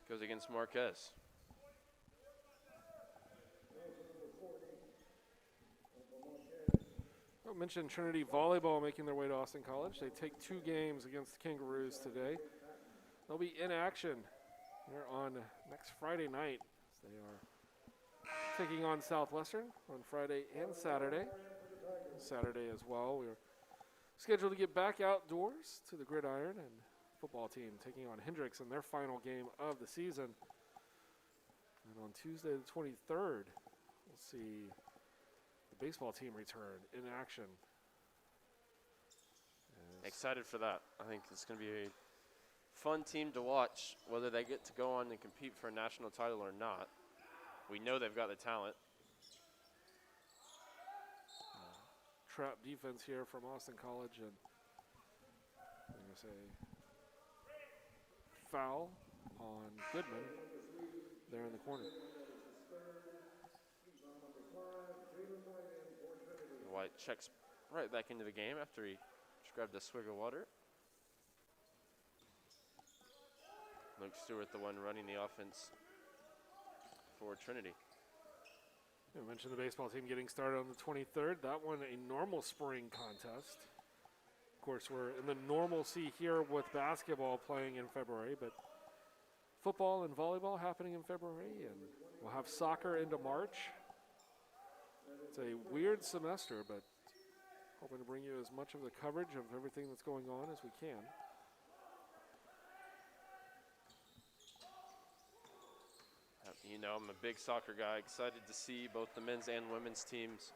goes against Marquez. I mentioned Trinity Volleyball making their way to Austin College. They take 2 games against the Kangaroos today. They'll be in action here on next Friday night. They are taking on Southwestern on Friday and Saturday. Saturday as well. We're scheduled to get back outdoors to the Gridiron, and football team taking on Hendricks in their final game of the season. And on Tuesday the 23rd, we'll see the baseball team return in action. Excited for that. I think it's going to be a fun team to watch, whether they get to go on and compete for a national title or not. We know they've got the talent. Trap defense here from Austin College, and I'm going to say foul on Goodman there in the corner. White checks right back into the game after he just grabbed a swig of water. Luke Stewart, the one running the offense for Trinity. I mentioned the baseball team getting started on the 23rd. That one a normal spring contest. course, we're in the normalcy here with basketball playing in February, but football and volleyball happening in February, and we'll have soccer into March. It's a weird semester, but hoping to bring you as much of the coverage of everything that's going on as we can. You know, I'm a big soccer guy, excited to see both the men's and women's teams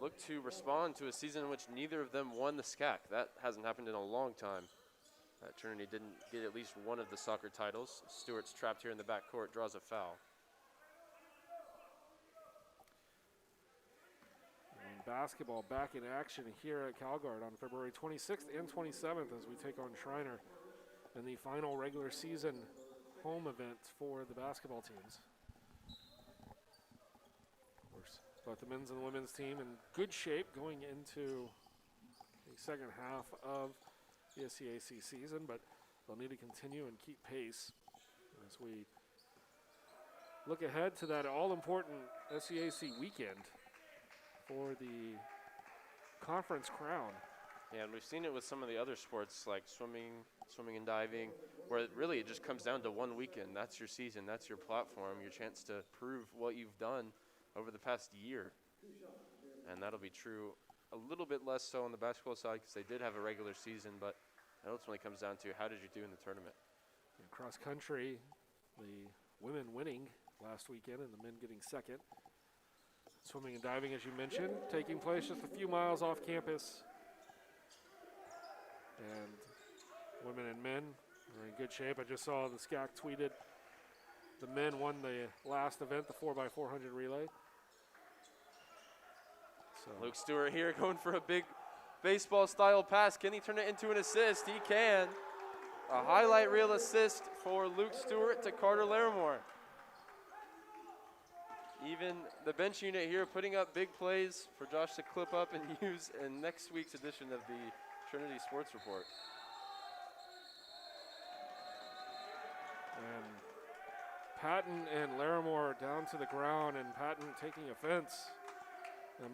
look to respond to a season in which neither of them won the SCAC. That hasn't happened in a long time. Trinity didn't get at least one of the soccer titles. Stewart's trapped here in the backcourt, draws a foul. And basketball back in action here at Calgard on February 26th and 27th as we take on Shriner in the final regular season home event for the basketball teams. Of course, both the men's and the women's team in good shape going into the second half of the SCAC season, but they'll need to continue and keep pace as we look ahead to that all-important SCAC weekend for the conference crown. Yeah, and we've seen it with some of the other sports like swimming and diving, where it just comes down to one weekend. That's your season, that's your platform, your chance to prove what you've done over the past year. And that'll be true a little bit less so on the basketball side because they did have a regular season, but it ultimately comes down to how did you do in the tournament. Cross country, the women winning last weekend and the men getting second. Swimming and diving, as you mentioned, taking place just a few miles off campus. And women and men are in good shape. I just saw the SCAC tweeted the men won the last event, the 4x400 relay. So Luke Stewart here going for a big baseball-style pass. Can he turn it into an assist? He can. A highlight reel assist for Luke Stewart to Carter Larimore. Even the bench unit here putting up big plays for Josh to clip up and use in next week's edition of the Trinity Sports Report. And Patton and Larimore down to the ground, and Patton taking offense.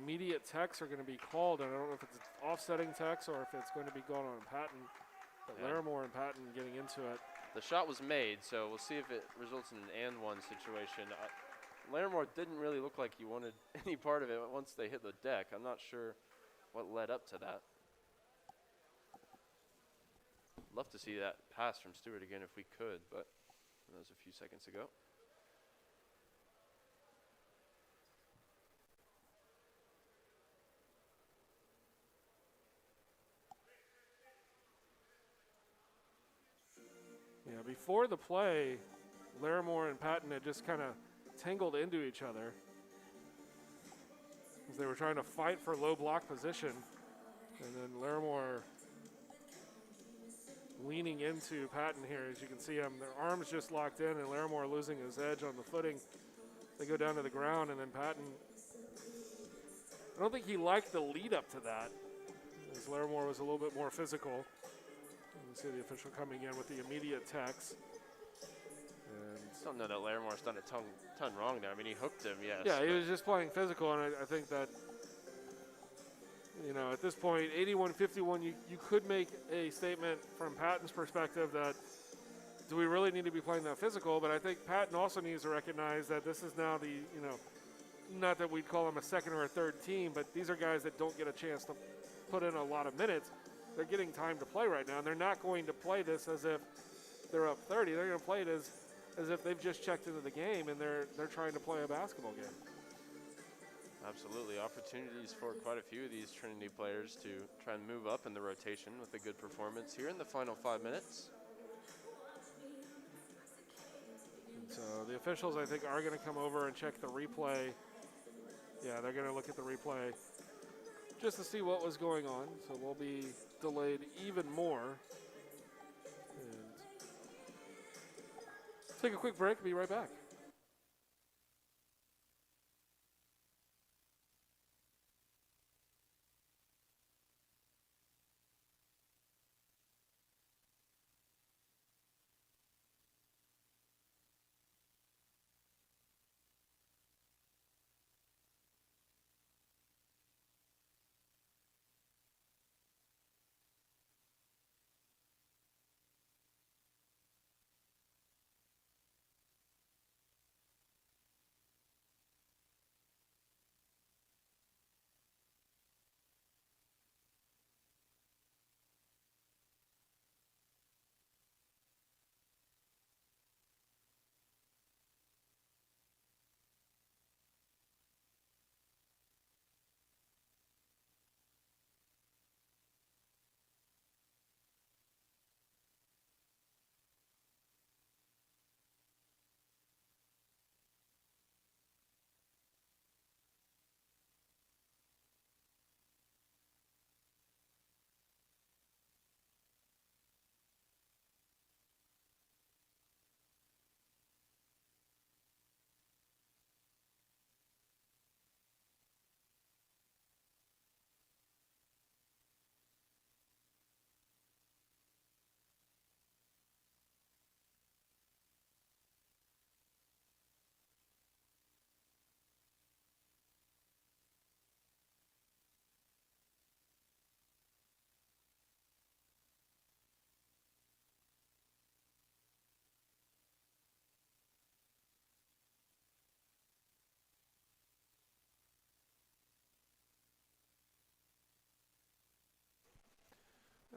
Immediate techs are going to be called, and I don't know if it's offsetting techs or if it's going to be going on Patton. But Yeah. Larimore and Patton getting into it. The shot was made, so we'll see if it results in an and one situation. Larimore didn't really look like he wanted any part of it once they hit the deck. I'm not sure what led up to that. Love to see that pass from Stewart again if we could, but that was a few seconds ago. Yeah, before the play, Larimore and Patton had just kind of tangled into each other as they were trying to fight for low block position. And then Larimore leaning into Patton here. As you can see him, their arms just locked in, and Larimore losing his edge on the footing. They go down to the ground, and then Patton, I don't think he liked the lead up to that, as Larimore was a little bit more physical. You see the official coming in with the immediate text. And Don't know that Larimore's done a ton wrong there. I mean, he hooked him, yes. yeah, he was just playing physical, and I think that, you know, at this point, 81-51, you could make a statement from Patton's perspective that do we really need to be playing that physical? But I think Patton also needs to recognize that this is now the, you know, not that we'd call them a second or a third team, but these are guys that don't get a chance to put in a lot of minutes. They're getting time to play right now, and they're not going to play this as if they're up 30. They're going to play it as if they've just checked into the game and they're trying to play a basketball game. Absolutely. Opportunities for quite a few of these Trinity players to try and move up in the rotation with a good performance here in the final 5 minutes. And so the officials, I think, are going to come over and check the replay. Yeah, they're going to look at the replay just to see what was going on. So we'll be delayed even more. And take a quick break. Be right back.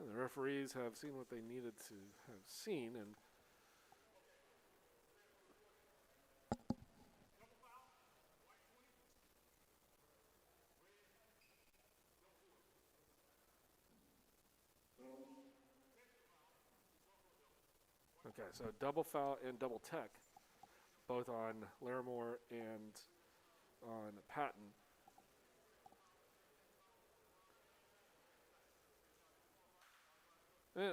And the referees have seen what they needed to have seen, and okay, so double foul and double tech, both on Larimore and on Patton. And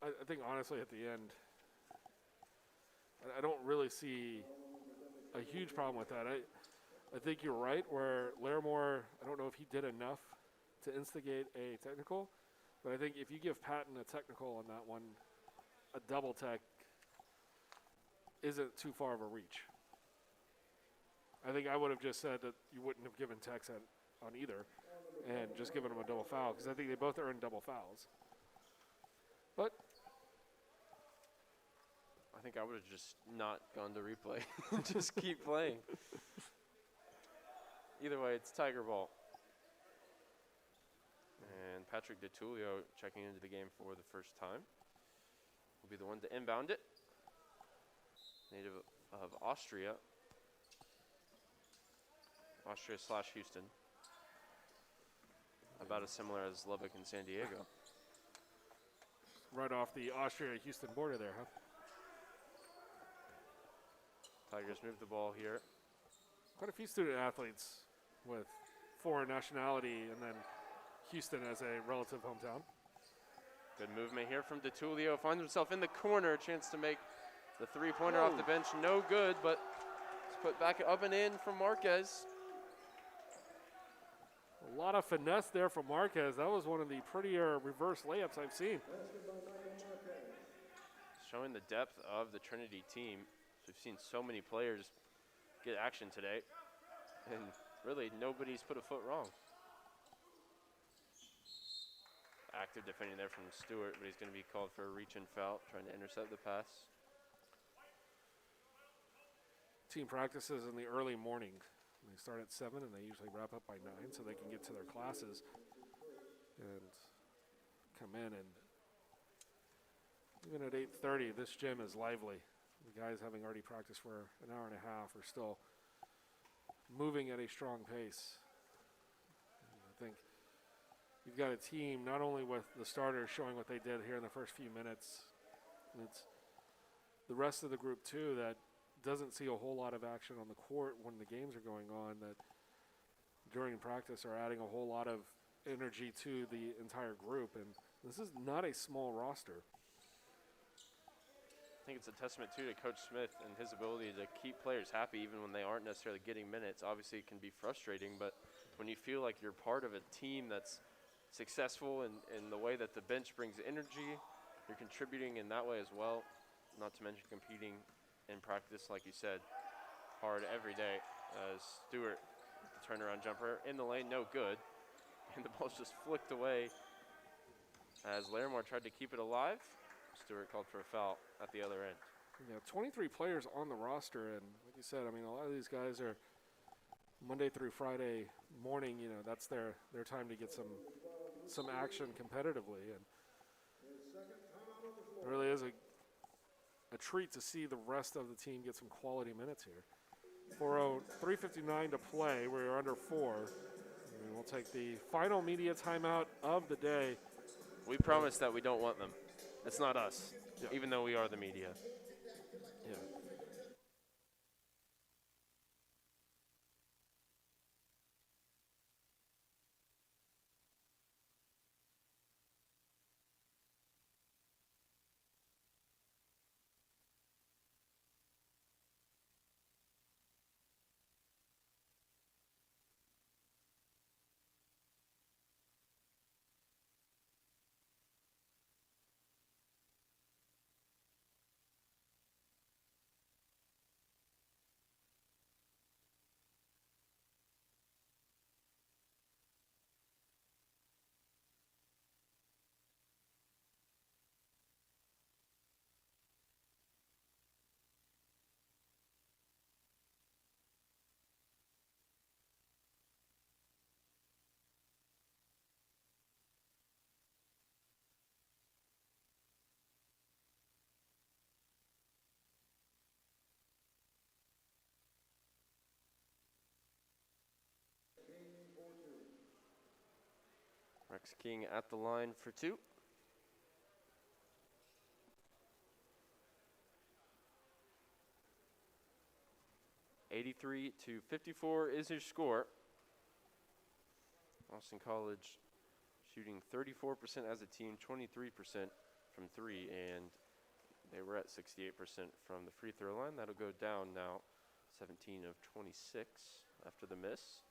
I think honestly at the end, I don't really see a huge problem with that. I think you're right where Larimore, I don't know if he did enough to instigate a technical, but I think if you give Patton a technical on that one, a double tech isn't too far of a reach. I think I would have just said that you wouldn't have given techs on either and just given them a double foul because I think they both earned double fouls. But I think I would have just not gone to replay. Just keep playing. Either way, it's Tiger ball. And Patrick DeTulio checking into the game for the first time will be the one to inbound it. Native of Austria. Austria/Houston. About as similar as Lubbock and San Diego. right off the Austria-Houston border there, huh? Tigers move the ball here. Quite a few student athletes with foreign nationality and then Houston as a relative hometown. Good movement here from DeTulio. Finds himself in the corner. Chance to make the three-pointer off the bench. No good, but it's put back up and in from Marquez. A lot of finesse there from Marquez. That was one of the prettier reverse layups I've seen. Showing the depth of the Trinity team. We've seen so many players get action today, and really nobody's put a foot wrong. Active defending there from Stewart, but he's going to be called for a reach and foul, trying to intercept the pass. Team practices in the early morning. They start at 7 and they usually wrap up by 9 so they can get to their classes and come in. And even at 8:30, this gym is lively. The guys having already practiced for an hour and a half are still moving at a strong pace. And I think you've got a team not only with the starters showing what they did here in the first few minutes, it's the rest of the group too that doesn't see a whole lot of action on the court when the games are going on, that during practice are adding a whole lot of energy to the entire group. And this is not a small roster. I think it's a testament, too, to Coach Smith and his ability to keep players happy even when they aren't necessarily getting minutes. Obviously, it can be frustrating, but when you feel like you're part of a team that's successful in the way that the bench brings energy, you're contributing in that way as well, not to mention competing in practice, like you said, hard every day. As Stewart, the turnaround jumper in the lane, no good. And the ball's just flicked away as Larimore tried to keep it alive. Stewart called for a foul at the other end. Yeah, 23 players on the roster, and like you said, I mean, a lot of these guys are Monday through Friday morning, you know, that's their time to get some action competitively. And it really is a treat to see the rest of the team get some quality minutes here. 3:59 to play. We're under 4. And we'll take the final media timeout of the day. We promise that we don't want them. It's not us, even though we are the media. Yeah. Rex King at the line for 2. (83-54) is his score. Austin College shooting 34% as a team, 23% from 3, and they were at 68% from the free throw line. That'll go down now, 17 of 26 after the miss.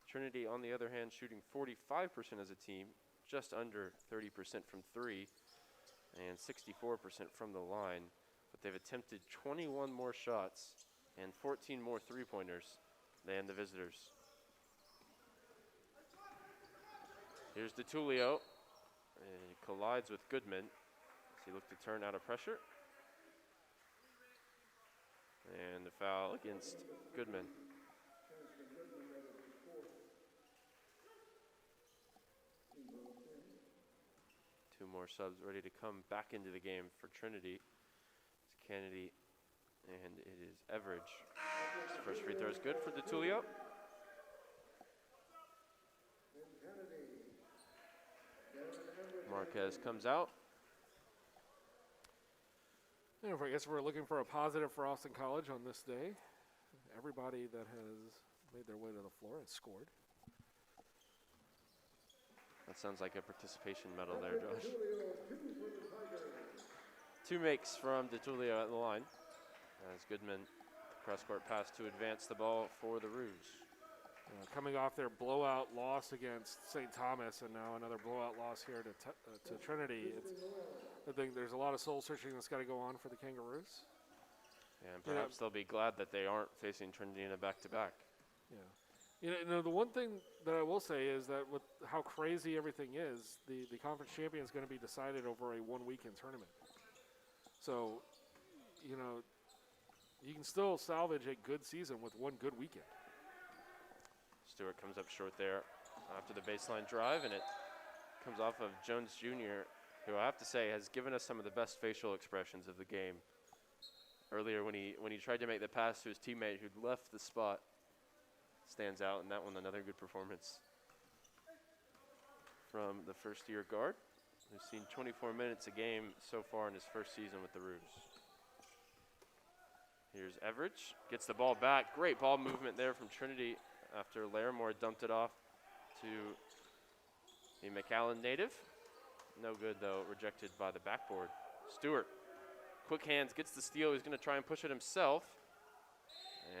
Trinity, on the other hand, shooting 45% as a team, just under 30% from 3, and 64% from the line. But they've attempted 21 more shots and 14 more three-pointers than the visitors. Here's DeTulio, and he collides with Goodman as he looked to turn out of pressure. And the foul against Goodman. Two more subs ready to come back into the game for Trinity. It's Kennedy, and it is Everidge. His first free throw is good for DeTulio. Marquez comes out. And I guess we're looking for a positive for Austin College on this day. Everybody that has made their way to the floor has scored. That sounds like a participation medal there, Josh. 2 makes from DeTulio at the line. As Goodman, cross-court pass to advance the ball for the Rouge. Coming off their blowout loss against St. Thomas, and now another blowout loss here to Trinity. I think there's a lot of soul searching that's got to go on for the Kangaroos. And perhaps they'll be glad that they aren't facing Trinity in a back-to-back. Yeah. You know, the one thing that I will say is that with how crazy everything is, the conference champion is going to be decided over a one-weekend tournament. So, you know, you can still salvage a good season with one good weekend. Stewart comes up short there after the baseline drive, and it comes off of Jones Jr., who I have to say has given us some of the best facial expressions of the game. Earlier when he tried to make the pass to his teammate who'd left the spot, stands out, and that one another good performance from the first-year guard, who's seen 24 minutes a game so far in his first season with the Rouge. Here's Everidge, gets the ball back. Great ball movement there from Trinity after Larimore dumped it off to the McAllen native. No good, though, rejected by the backboard. Stewart, quick hands, gets the steal. He's going to try and push it himself.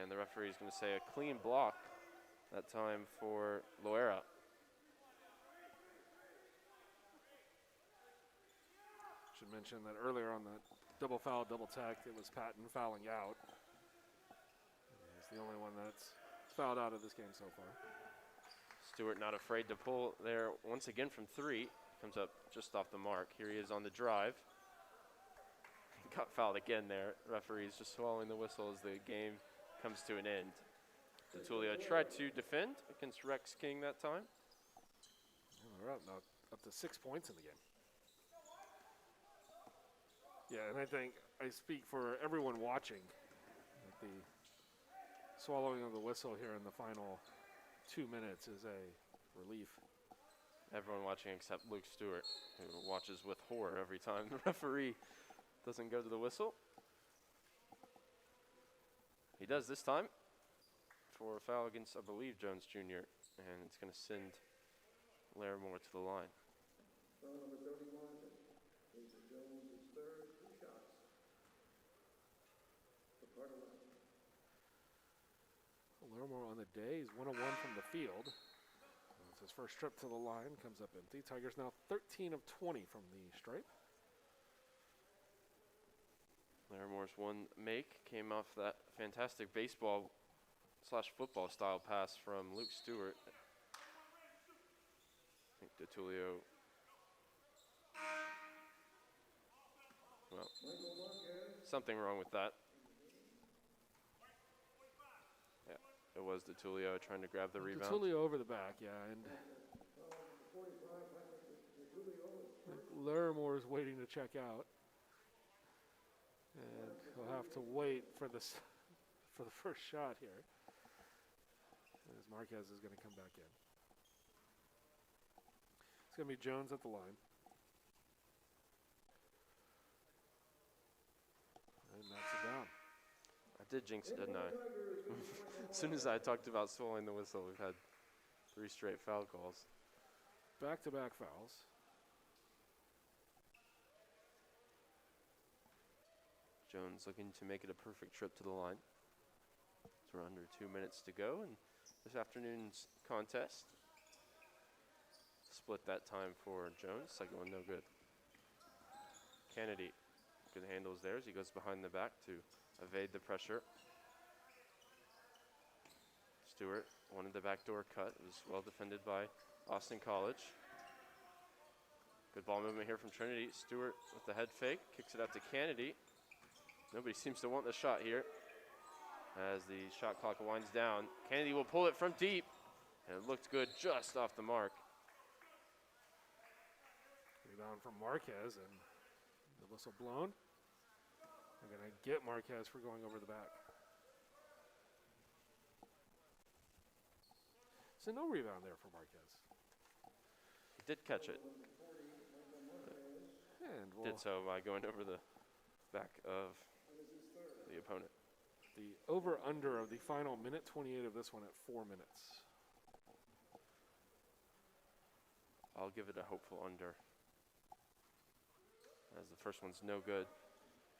And the referee is going to say a clean block that time for Loera. Should mention that earlier on the double foul, double tech, it was Patton fouling out. He's the only one that's fouled out of this game so far. Stewart not afraid to pull there once again from 3. Comes up just off the mark. Here he is on the drive. He got fouled again there. Referee's just swallowing the whistle as the game comes to an end. DeTulio tried to defend against Rex King that time. We're up now, up to 6 points in the game. Yeah, and I think I speak for everyone watching that the swallowing of the whistle here in the final 2 minutes is a relief. Everyone watching except Luke Stewart, who watches with horror every time the referee doesn't go to the whistle. He does this time for a foul against, I believe, Jones Jr., and it's going to send Larimore to the line. Foul number 31, Major Jones is third, 2 shots. For part of Larimore on the day, he's 1 of 1 from the field. It's his first trip to the line, comes up empty. Tigers now 13 of 20 from the stripe. Larimore's one make came off that fantastic baseball/football style pass from Luke Stewart. I think DeTulio. Well, something wrong with that. Yeah, it was DeTulio trying to grab the rebound. DeTulio over the back, yeah, and Larimore's waiting to check out. And he'll have to wait for the first shot here, as Marquez is going to come back in. It's going to be Jones at the line. And knocks it down. I did jinx it, didn't I? As soon as I talked about swallowing the whistle, we've had 3 straight foul calls. Back-to-back fouls. Jones looking to make it a perfect trip to the line. So we're under 2 minutes to go in this afternoon's contest. Split that time for Jones. Second one no good. Kennedy, good handles there as he goes behind the back to evade the pressure. Stewart wanted the backdoor cut. It was well defended by Austin College. Good ball movement here from Trinity. Stewart with the head fake, kicks it out to Kennedy. Nobody seems to want the shot here as the shot clock winds down. Kennedy will pull it from deep, and it looked good just off the mark. Rebound from Marquez, and the whistle blown. They're going to get Marquez for going over the back. So no rebound there for Marquez. He did catch it. And Did so by going over the back of the opponent. the over-under of the final minute 28 of this one at 4 minutes. I'll give it a hopeful under, as the first one's no good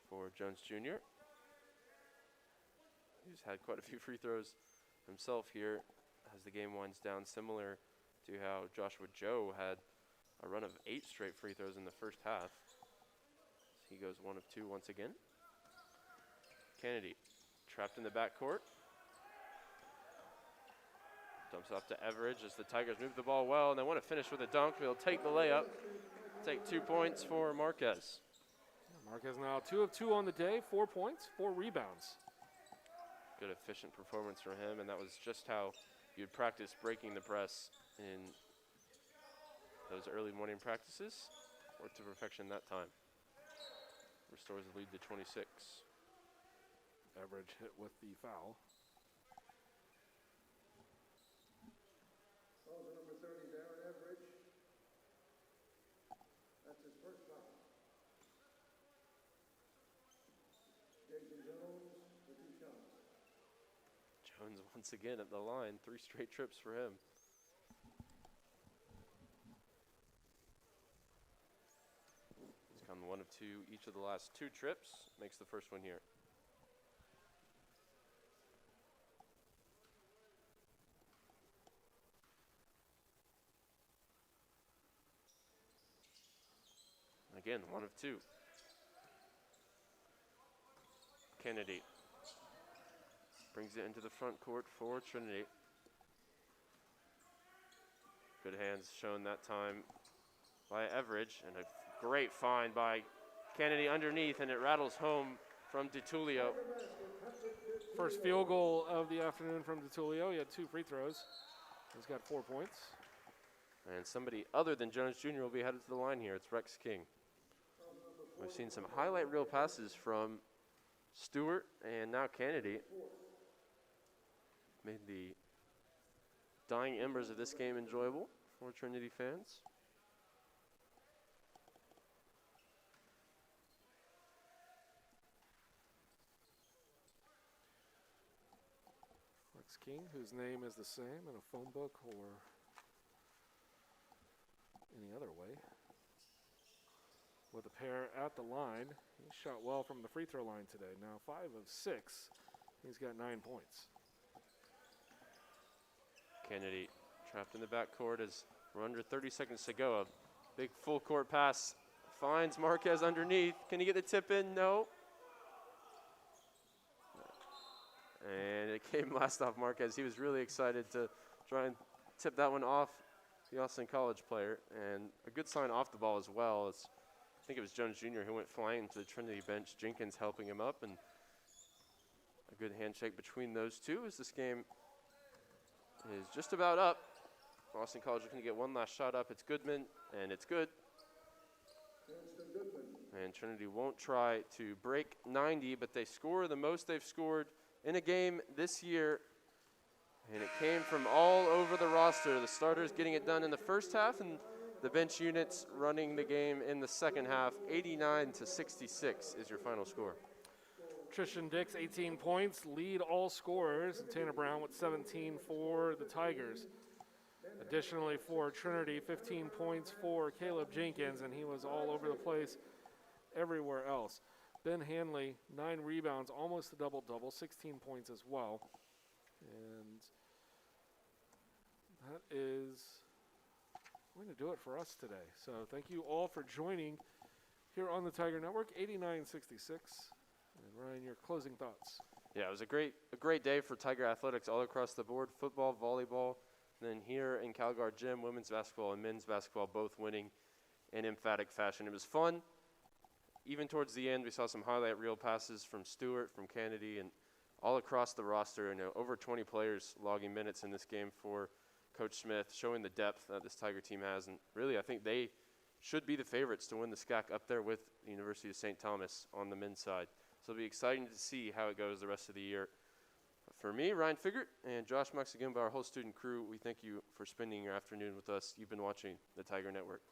for Jones Jr. He's had quite a few free throws himself here as the game winds down, similar to how Joshua Joe had a run of 8 straight free throws in the first half. He goes 1 of 2 once again. Kennedy trapped in the backcourt. Dumps off to Everidge as the Tigers move the ball well, and they want to finish with a dunk. They'll take the layup. Take 2 points for Marquez. Marquez now 2 of 2 on the day, 4 points, 4 rebounds. Good efficient performance from him, and that was just how you'd practice breaking the press in those early morning practices. Worked to perfection that time. Restores the lead to 26. Average hit with the foul. Foul to number 30, Darren Everidge. That's his first foul. Jason Jones with 2 shots. Jones once again at the line. 3 straight trips for him. He's come 1 of 2 each of the last 2 trips. Makes the first one here. Again, 1 of 2. Kennedy brings it into the front court for Trinity. Good hands shown that time by Everidge, and a great find by Kennedy underneath, and it rattles home from DiTullio. First field goal of the afternoon from DiTullio. He had 2 free throws. He's got 4 points. And somebody other than Jones Jr. will be headed to the line here. It's Rex King. We've seen some highlight reel passes from Stewart and now Kennedy. Made the dying embers of this game enjoyable for Trinity fans. Rex King, whose name is the same in a phone book or any other way. With a pair at the line. He shot well from the free throw line today. Now 5 of 6. He's got 9 points. Kennedy trapped in the backcourt as we're under 30 seconds to go. A big full court pass finds Marquez underneath. Can he get the tip in? No. And it came last off Marquez. He was really excited to try and tip that one off the Austin College player. And a good sign off the ball as well. I think it was Jones Jr. who went flying to the Trinity bench. Jenkins helping him up, and a good handshake between those two as this game is just about up. Austin College looking to get one last shot up. It's Goodman, and it's good. And Trinity won't try to break 90, but they score the most they've scored in a game this year. And it came from all over the roster. The starters getting it done in the first half, and the bench units running the game in the second half. 89-66 is your final score. Tristan Dix, 18 points, lead all scorers. Tanner Brown with 17 for the Tigers. Additionally, for Trinity, 15 points for Caleb Jenkins, and he was all over the place everywhere else. Ben Hanley, 9 rebounds, almost a double-double, 16 points as well. And that is going to do it for us today. So thank you all for joining here on the Tiger Network, 89-66. And Ryan, your closing thoughts. Yeah, it was a great day for Tiger athletics all across the board, football, volleyball, and then here in Calgar Gym, women's basketball and men's basketball both winning in emphatic fashion. It was fun. Even towards the end, we saw some highlight reel passes from Stewart, from Kennedy, and all across the roster. Over 20 players logging minutes in this game for Coach Smith, showing the depth that this Tiger team has. And really, I think they should be the favorites to win the SCAC up there with the University of St. Thomas on the men's side. So it'll be exciting to see how it goes the rest of the year. For me, Ryan Figert, and Josh Maxagumba, our whole student crew, we thank you for spending your afternoon with us. You've been watching the Tiger Network.